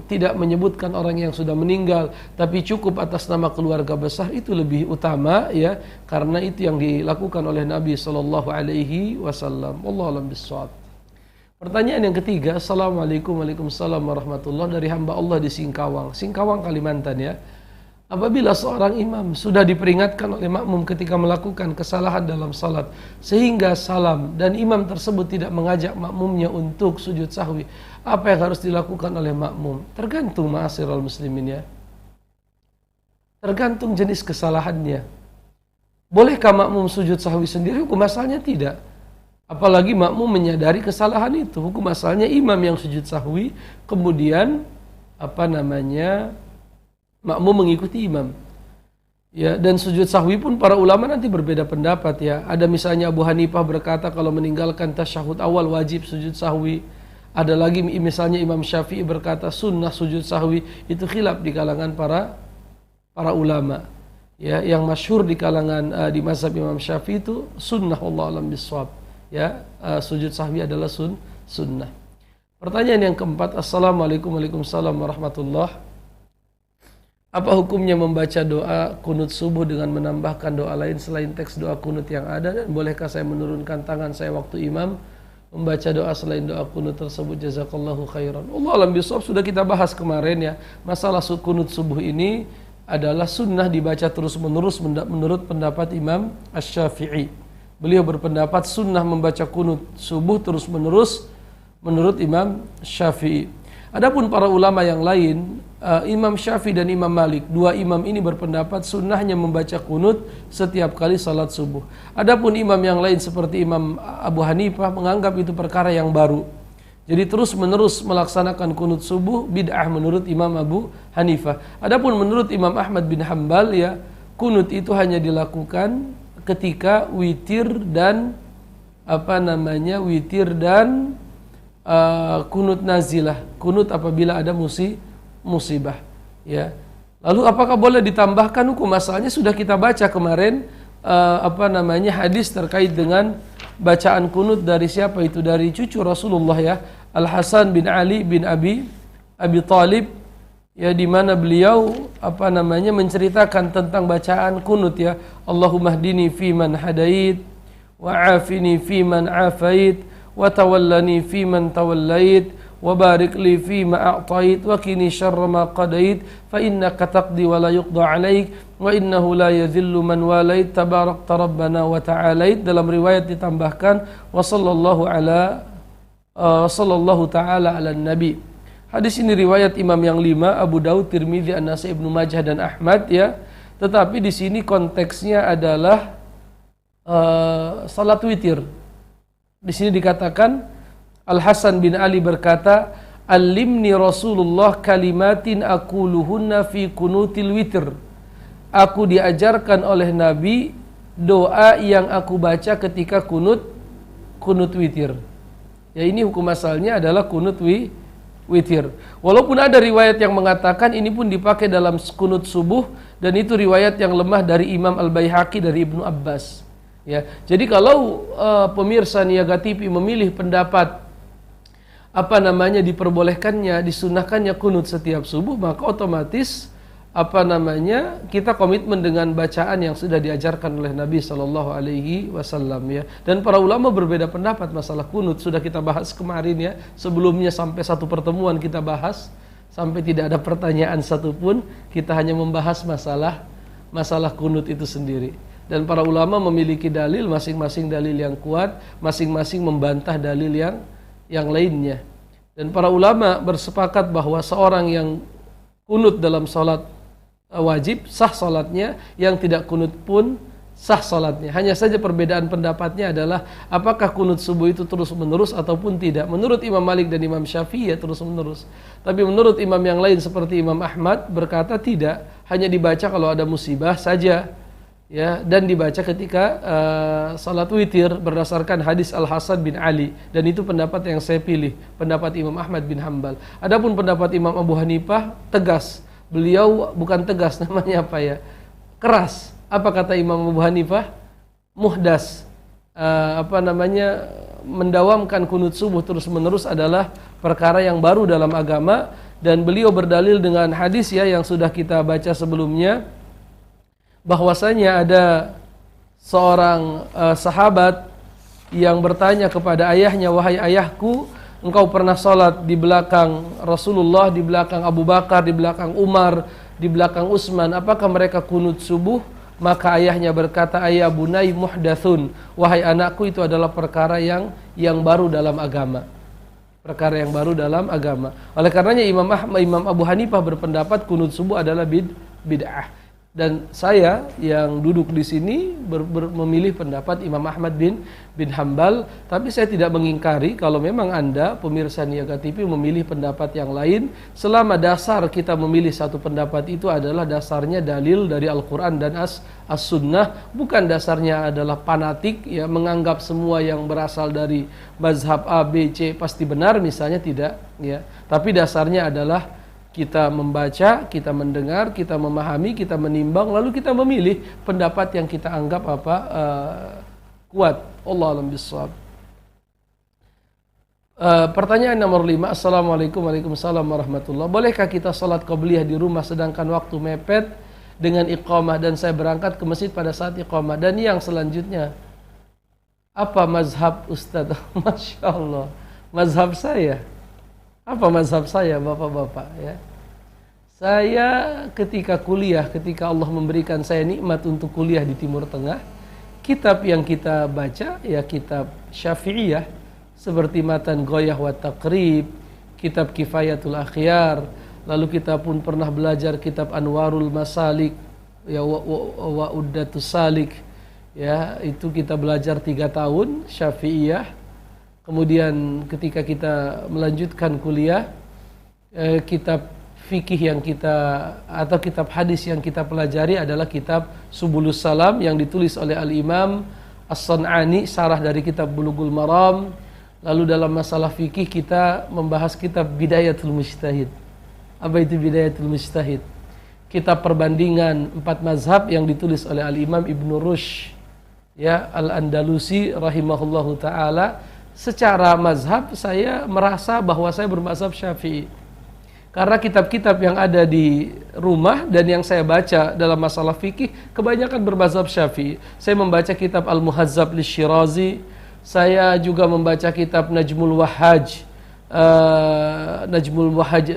tidak menyebutkan orang yang sudah meninggal tapi cukup atas nama keluarga besar itu lebih utama ya, karena itu yang dilakukan oleh Nabi sallallahu alaihi wasallam. Wallahu a'lam bishawab. Pertanyaan yang ketiga, Assalamualaikum Waalaikumsalam warahmatullahi, dari hamba Allah di Singkawang, Kalimantan ya. Apabila seorang imam sudah diperingatkan oleh makmum ketika melakukan kesalahan dalam salat sehingga salam dan imam tersebut tidak mengajak makmumnya untuk sujud sahwi, apa yang harus dilakukan oleh makmum? Tergantung ma'asyiral muslimin ya. Tergantung jenis kesalahannya. Bolehkah makmum sujud sahwi sendiri? Hukum asalnya tidak. Apalagi makmum menyadari kesalahan itu. Hukum asalnya imam yang sujud sahwi, kemudian makmum mengikuti imam. Ya, dan sujud sahwi pun para ulama nanti berbeda pendapat ya. Ada misalnya Abu Hanifah berkata kalau meninggalkan tasyahud awal wajib sujud sahwi. Ada lagi misalnya Imam Syafi'i berkata sunnah sujud sahwi. Itu khilaf di kalangan para ulama. Ya, yang masyhur di kalangan di mazhab Imam Syafi'i itu sunnah, wallahu a'lam bishawab. Ya, sujud sahwi adalah sunnah. Pertanyaan yang keempat, Assalamualaikum Waalaikumsalam warahmatullahi. Apa hukumnya membaca doa kunut subuh dengan menambahkan doa lain selain teks doa kunut yang ada, dan bolehkah saya menurunkan tangan saya waktu imam membaca doa selain doa kunut tersebut? Jazakallahu khairan. Allah alam bisawab. Sudah kita bahas kemarin ya, masalah kunut subuh ini adalah sunnah dibaca terus menerus menurut pendapat Imam Asy-Syafi'i. Beliau berpendapat sunnah membaca kunut subuh terus menerus menurut Imam Syafi'i. Adapun para ulama yang lain, Imam Syafi'i dan Imam Malik, dua imam ini berpendapat sunnahnya membaca kunut setiap kali salat subuh. Adapun imam yang lain seperti Imam Abu Hanifah menganggap itu perkara yang baru. Jadi terus-menerus melaksanakan kunut subuh bid'ah menurut Imam Abu Hanifah. Adapun menurut Imam Ahmad bin Hambal ya, kunut itu hanya dilakukan ketika witir dan kunut nazilah, kunut apabila ada musibah ya. Lalu apakah boleh ditambahkan hukum? Masalahnya sudah kita baca kemarin hadis terkait dengan bacaan kunut dari siapa itu? Dari cucu Rasulullah ya, Al-Hasan bin Ali bin Abi Thalib ya, di mana beliau menceritakan tentang bacaan kunut ya. Allahumma hdini fi man hadait wa afini fi man afait wa tawallani fi man tawallait wa barik li fi ma a'tait wa qini syarra ma qadait fa innaka taqdi wa la yuqda 'alaik wa innahu la yadhillu man walait tabarakta rabbana wa ta'alait. Dalam riwayat ditambahkan wa sallallahu ta'ala ala nabi. Hadis ini riwayat imam yang 5, Abu Daud, Tirmidzi, An-Nasai, Ibnu Majah dan Ahmad ya. Tetapi di sini konteksnya adalah salat witir. Di sini dikatakan Al-Hasan bin Ali berkata, "Allimni Rasulullah kalimatin aquluhunna fi kunutil witr." Aku diajarkan oleh Nabi doa yang aku baca ketika kunut witir. Ya, ini hukum asalnya adalah kunut witir. Walaupun ada riwayat yang mengatakan ini pun dipakai dalam kunut subuh, dan itu riwayat yang lemah dari Imam Al-Baihaqi dari Ibnu Abbas. Ya, jadi kalau pemirsa Niaga TV memilih pendapat diperbolehkannya, disunahkannya kunut setiap subuh, maka otomatis kita komitmen dengan bacaan yang sudah diajarkan oleh Nabi Shallallahu Alaihi Wasallam ya. Dan para ulama berbeda pendapat masalah kunut, sudah kita bahas kemarin ya. Sebelumnya sampai satu pertemuan kita bahas, sampai tidak ada pertanyaan satupun, kita hanya membahas masalah kunut itu sendiri. Dan para ulama memiliki dalil, masing-masing dalil yang kuat, masing-masing membantah dalil yang lainnya. Dan para ulama bersepakat bahwa seorang yang kunut dalam salat wajib sah salatnya, yang tidak kunut pun sah salatnya. Hanya saja perbedaan pendapatnya adalah apakah kunut subuh itu terus menerus ataupun tidak. Menurut Imam Malik dan Imam Syafi'i ya terus menerus. Tapi menurut imam yang lain seperti Imam Ahmad berkata tidak, hanya dibaca kalau ada musibah saja. Ya, dan dibaca ketika salat witir berdasarkan hadis Al-Hasan bin Ali, dan itu pendapat yang saya pilih, pendapat Imam Ahmad bin Hambal. Adapun pendapat Imam Abu Hanifah tegas. Beliau bukan tegas, namanya apa ya? Keras. Apa kata Imam Abu Hanifah? Muhdas. Mendawamkan kunut subuh terus-menerus adalah perkara yang baru dalam agama, dan beliau berdalil dengan hadis ya yang sudah kita baca sebelumnya, bahwasanya ada seorang sahabat yang bertanya kepada ayahnya, "Wahai ayahku, engkau pernah sholat di belakang Rasulullah, di belakang Abu Bakar, di belakang Umar, di belakang Utsman, apakah mereka kunut subuh?" Maka ayahnya berkata, "Ayya bunai muhdatsun." Wahai anakku, itu adalah perkara yang baru dalam agama. Perkara yang baru dalam agama. Oleh karenanya Imam Abu Hanifah berpendapat kunut subuh adalah bid'ah. Dan saya yang duduk di sini memilih pendapat Imam Ahmad bin Hambal. Tapi saya tidak mengingkari kalau memang Anda pemirsa Niaga TV memilih pendapat yang lain, selama dasar kita memilih satu pendapat itu adalah dasarnya dalil dari Al-Quran dan As-Sunnah, bukan dasarnya adalah fanatik ya, menganggap semua yang berasal dari mazhab A, B, C pasti benar misalnya, tidak ya. Tapi dasarnya adalah kita membaca, kita mendengar, kita memahami, kita menimbang, lalu kita memilih pendapat yang kita anggap kuat. Allahu a'lam bishawab. Pertanyaan nomor 5. Assalamualaikum warahmatullahi wabarakatuh. Bolehkah kita salat qabliyah di rumah sedangkan waktu mepet dengan iqamah, dan saya berangkat ke masjid pada saat iqamah? Dan yang selanjutnya, apa mazhab Ustaz? Masya Allah. Mazhab saya. Apa mazhab saya, bapak-bapak ya? Saya ketika kuliah, ketika Allah memberikan saya nikmat untuk kuliah di Timur Tengah, kitab yang kita baca ya kitab Syafi'iyah, seperti Matan Ghoyah wa Taqrib, kitab Kifayatul Akhyar, lalu kita pun pernah belajar kitab Anwarul Masalik ya, wa Uddatus Salik ya, itu kita belajar 3 tahun Syafi'iyah. Kemudian ketika kita melanjutkan kuliah, kitab fikih yang kita atau kitab hadis yang kita pelajari adalah kitab Subulus Salam yang ditulis oleh Al-Imam As-San'ani, syarah dari kitab Bulughul Maram. Lalu dalam masalah fikih kita membahas kitab Bidayatul Mujtahid. Apa itu Bidayatul Mujtahid? Kitab perbandingan 4 mazhab yang ditulis oleh Al-Imam Ibnu Rushd, ya, Al-Andalusi rahimahullahu taala. Secara mazhab saya merasa bahwa saya bermazhab Syafi'i. Karena kitab-kitab yang ada di rumah dan yang saya baca dalam masalah fikih kebanyakan bermazhab Syafi'i. Saya membaca kitab Al-Muhazzab Lisyirazi, saya juga membaca kitab Najmul Wahhaj, Najmul Wahhaj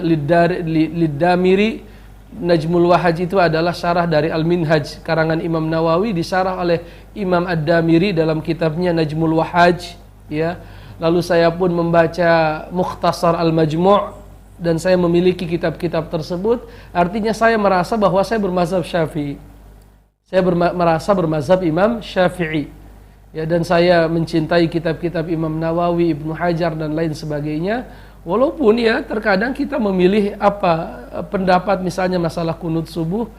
Lid-Damiri. Najmul Wahhaj itu adalah syarah dari Al-Minhaj karangan Imam Nawawi, disyarah oleh Imam Ad-Damiri dalam kitabnya Najmul Wahhaj, ya. Lalu saya pun membaca Mukhtasar Al-Majmu', dan saya memiliki kitab-kitab tersebut. Artinya saya merasa bahwa saya bermazhab Syafi'i. Saya merasa bermazhab Imam Syafi'i, ya, dan saya mencintai kitab-kitab Imam Nawawi, Ibnu Hajar dan lain sebagainya. Walaupun ya terkadang kita memilih pendapat, misalnya masalah kunut subuh,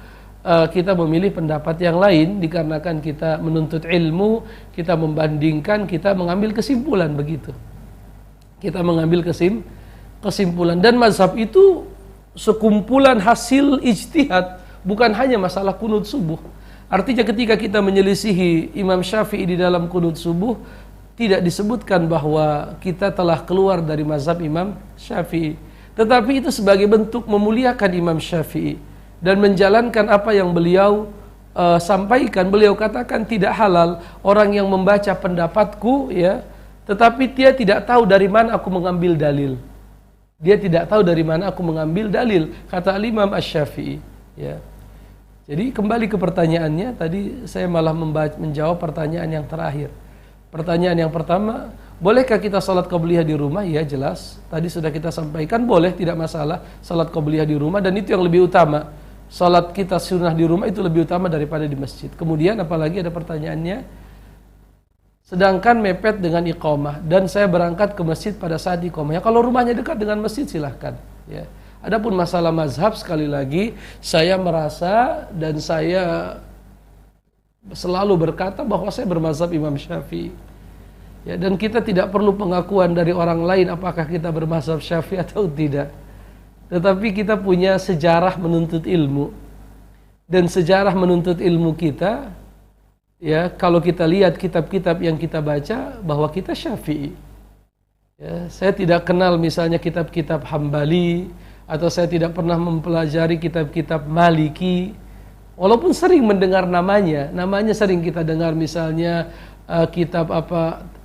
kita memilih pendapat yang lain dikarenakan kita menuntut ilmu, kita membandingkan, kita mengambil kesimpulan begitu. Kita mengambil kesimpulan, dan mazhab itu sekumpulan hasil ijtihad, bukan hanya masalah kunut subuh. Artinya ketika kita menyelisihi Imam Syafi'i di dalam kunut subuh, tidak disebutkan bahwa kita telah keluar dari mazhab Imam Syafi'i, tetapi itu sebagai bentuk memuliakan Imam Syafi'i dan menjalankan apa yang beliau sampaikan. Beliau katakan tidak halal orang yang membaca pendapatku, ya, tetapi dia tidak tahu dari mana aku mengambil dalil. Dia tidak tahu dari mana aku mengambil dalil, kata Imam Asy-Syafi'i, ya. Jadi kembali ke pertanyaannya, tadi saya malah menjawab pertanyaan yang terakhir. Pertanyaan yang pertama, bolehkah kita salat qabliyah di rumah? Ya, jelas. Tadi sudah kita sampaikan, boleh, tidak masalah salat qabliyah di rumah, dan itu yang lebih utama. Salat kita sunnah di rumah itu lebih utama daripada di masjid. Kemudian apalagi ada pertanyaannya, sedangkan mepet dengan iqamah dan saya berangkat ke masjid pada saat iqamah. Ya, kalau rumahnya dekat dengan masjid silahkan, ya. Adapun masalah mazhab, sekali lagi saya merasa dan saya selalu berkata bahwa saya bermazhab Imam Syafi'i, ya, dan kita tidak perlu pengakuan dari orang lain apakah kita bermazhab Syafi'i atau tidak. Tetapi kita punya sejarah menuntut ilmu, dan sejarah menuntut ilmu kita, ya, kalau kita lihat kitab-kitab yang kita baca bahwa kita Syafi'i, ya. Saya tidak kenal misalnya kitab-kitab Hambali, atau saya tidak pernah mempelajari kitab-kitab Maliki. Walaupun sering mendengar namanya sering kita dengar, misalnya kitab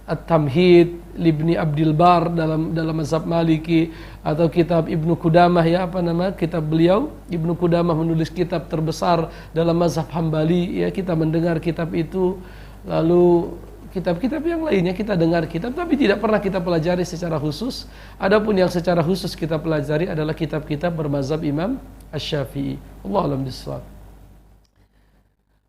At-Tamhid Libni Abdil Bar dalam mazhab Maliki, atau kitab Ibnu Qudamah, ya, kitab beliau Ibnu Qudamah menulis kitab terbesar dalam mazhab Hambali, ya, kita mendengar kitab itu. Lalu kitab-kitab yang lainnya kita dengar kitab, tapi tidak pernah kita pelajari secara khusus. Adapun yang secara khusus kita pelajari adalah kitab-kitab bermazhab Imam Asy-Syafi'i. Allahu a'lam bishawab.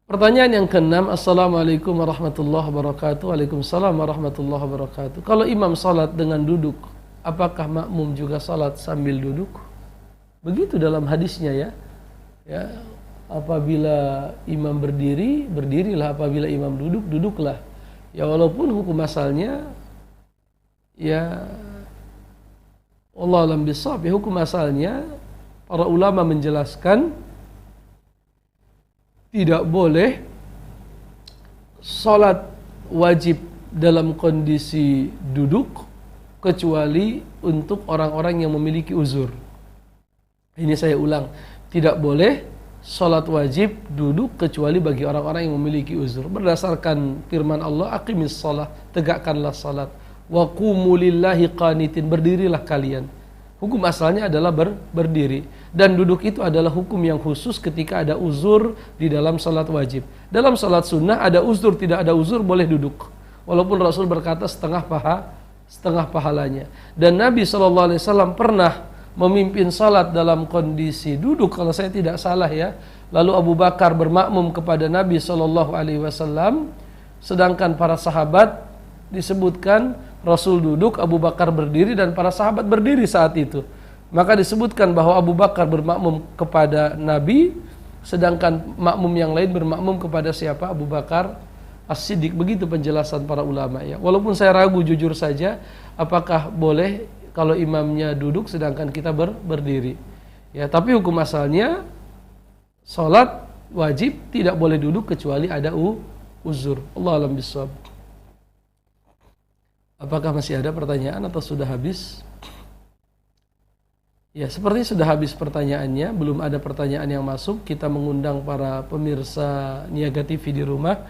Pertanyaan yang ke-6, Assalamualaikum warahmatullahi wabarakatuh. Waalaikumsalam warahmatullahi wabarakatuh. Kalau imam salat dengan duduk, apakah makmum juga salat sambil duduk? Begitu dalam hadisnya, ya. Ya, apabila imam berdiri, berdirilah. Apabila imam duduk, duduklah. Ya, walaupun hukum asalnya, ya, Allah alam bisawab, ya, hukum asalnya para ulama menjelaskan tidak boleh salat wajib dalam kondisi duduk kecuali untuk orang-orang yang memiliki uzur. Ini saya ulang, tidak boleh salat wajib duduk kecuali bagi orang-orang yang memiliki uzur. Berdasarkan firman Allah, aqimis shalah, tegakkanlah salat. Wa qumu lillahi qanitin, berdirilah kalian. Hukum asalnya adalah berdiri, dan duduk itu adalah hukum yang khusus ketika ada uzur di dalam salat wajib. Dalam salat sunnah ada uzur, tidak ada uzur boleh duduk. Walaupun Rasul berkata setengah pahalanya. Dan Nabi SAW pernah memimpin salat dalam kondisi duduk, kalau saya tidak salah, ya. Lalu Abu Bakar bermakmum kepada Nabi SAW, sedangkan para sahabat disebutkan Rasul duduk, Abu Bakar berdiri, dan para sahabat berdiri saat itu. Maka disebutkan bahwa Abu Bakar bermakmum kepada Nabi, sedangkan makmum yang lain bermakmum kepada siapa? Abu Bakar As-Siddiq. Begitu penjelasan para ulama ya. Walaupun saya ragu jujur saja, apakah boleh kalau imamnya duduk sedangkan kita berdiri. Ya, tapi hukum asalnya salat wajib tidak boleh duduk kecuali ada uzur. Allah alam bisawab. Apakah masih ada pertanyaan atau sudah habis? Ya, seperti sudah habis pertanyaannya, belum ada pertanyaan yang masuk. Kita mengundang para pemirsa Niaga TV di rumah.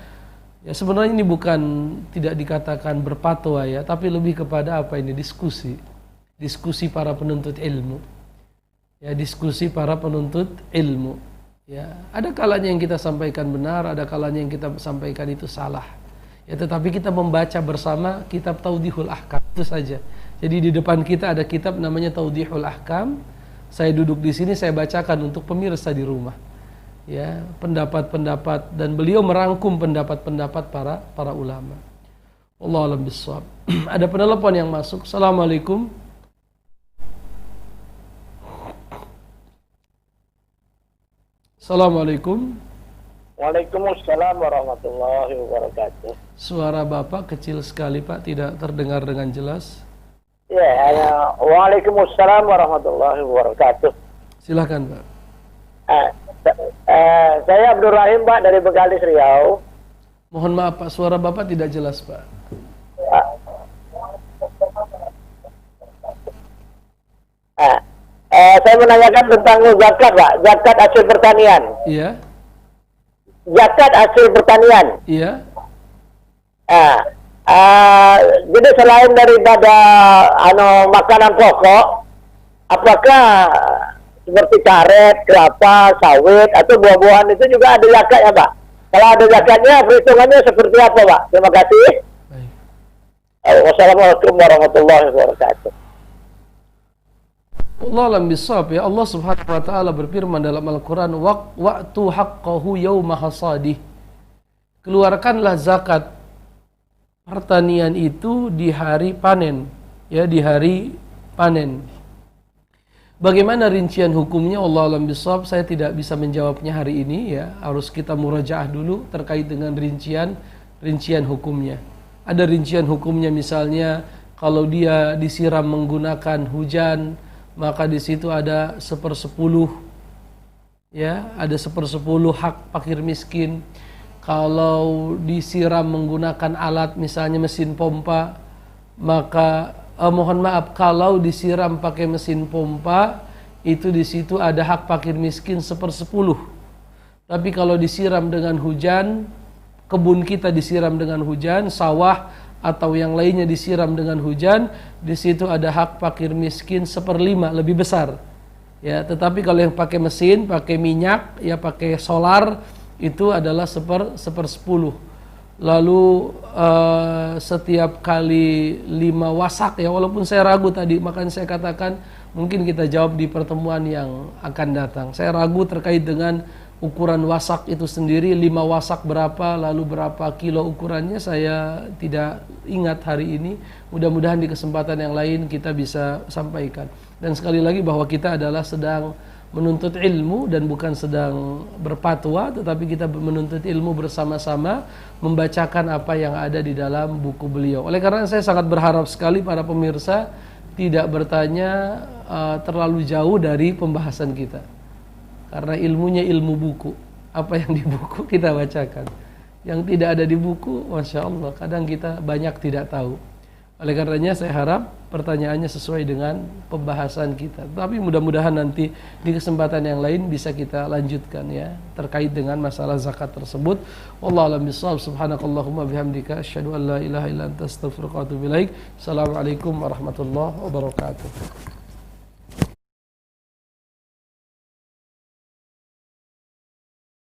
Ya, sebenarnya ini bukan tidak dikatakan berfatwa ya, tapi lebih kepada apa ini, diskusi. Diskusi para penuntut ilmu. Ya, diskusi para penuntut ilmu. Ya, ada kalanya yang kita sampaikan benar, ada kalanya yang kita sampaikan itu salah. Ya, tetapi kita membaca bersama kitab Tawdihul Ahkam itu saja. Jadi di depan kita ada kitab namanya Tawdihul Ahkam. Saya duduk di sini, saya bacakan untuk pemirsa di rumah. Ya, pendapat-pendapat, dan beliau merangkum pendapat-pendapat para ulama. Wallahu a'lam bishawab. Ada penelpon yang masuk. Assalamualaikum. Assalamualaikum. Waalaikumsalam warahmatullahi wabarakatuh. Suara Bapak kecil sekali Pak, tidak terdengar dengan jelas. Ya, hanya Waalaikumsalam warahmatullahi wabarakatuh. Silakan Pak. Saya Abdul Rahim Pak dari Bengkalis Riau. Mohon maaf Pak, suara Bapak tidak jelas Pak. Saya menanyakan tentang zakat Pak, zakat hasil pertanian. Iya. Zakat hasil pertanian. Iya. Jadi selain daripada makanan pokok, apakah seperti karet, kelapa, sawit atau buah-buahan itu juga ada zakatnya Pak? Kalau ada zakatnya, perhitungannya seperti apa Pak? Terima kasih. Baik. Wassalamualaikum warahmatullahi wabarakatuh. Allah alam bisawab ya. Allah subhanahu wa ta'ala berfirman dalam Al-Quran, Waqtu haqqahu yawma hasadih. Keluarkanlah zakat pertanian itu di hari panen. Ya, di hari panen. Bagaimana rincian hukumnya? Allah alam bisawab, saya tidak bisa menjawabnya hari ini ya. Harus kita murajaah dulu terkait dengan rincian hukumnya. Ada rincian hukumnya, misalnya kalau dia disiram menggunakan hujan, maka di situ ada 1/10, ya, ada 1/10 hak fakir miskin. Kalau disiram menggunakan alat, misalnya mesin pompa, maka mohon maaf, kalau disiram pakai mesin pompa, itu di situ ada hak fakir miskin 1/10. Tapi kalau disiram dengan hujan, kebun kita disiram dengan hujan, sawah atau yang lainnya disiram dengan hujan, di situ ada hak fakir miskin 1/5, lebih besar. Ya, tetapi kalau yang pakai mesin, pakai minyak, ya pakai solar, itu adalah 1/10. Lalu setiap kali 5 wasak ya, walaupun saya ragu tadi, makanya saya katakan mungkin kita jawab di pertemuan yang akan datang. Saya ragu terkait dengan ukuran wasak itu sendiri, 5 wasak berapa, lalu berapa kilo ukurannya, saya tidak ingat hari ini. Mudah-mudahan di kesempatan yang lain kita bisa sampaikan. Dan sekali lagi bahwa kita adalah sedang menuntut ilmu dan bukan sedang berfatwa, tetapi kita menuntut ilmu bersama-sama, membacakan apa yang ada di dalam buku beliau. Oleh karena saya sangat berharap sekali para pemirsa tidak bertanya terlalu jauh dari pembahasan kita. Karena ilmunya ilmu buku. Apa yang di buku kita bacakan. Yang tidak ada di buku, Masya Allah, kadang kita banyak tidak tahu. Oleh karenanya saya harap pertanyaannya sesuai dengan pembahasan kita. Tapi mudah-mudahan nanti di kesempatan yang lain bisa kita lanjutkan ya, terkait dengan masalah zakat tersebut. Wallahu a'lam bishawab. Subhanakallahumma bihamdika asyhadu an la ilaha illa anta astaghfiruka wa atubu ilaik. Assalamualaikum warahmatullahi wabarakatuh.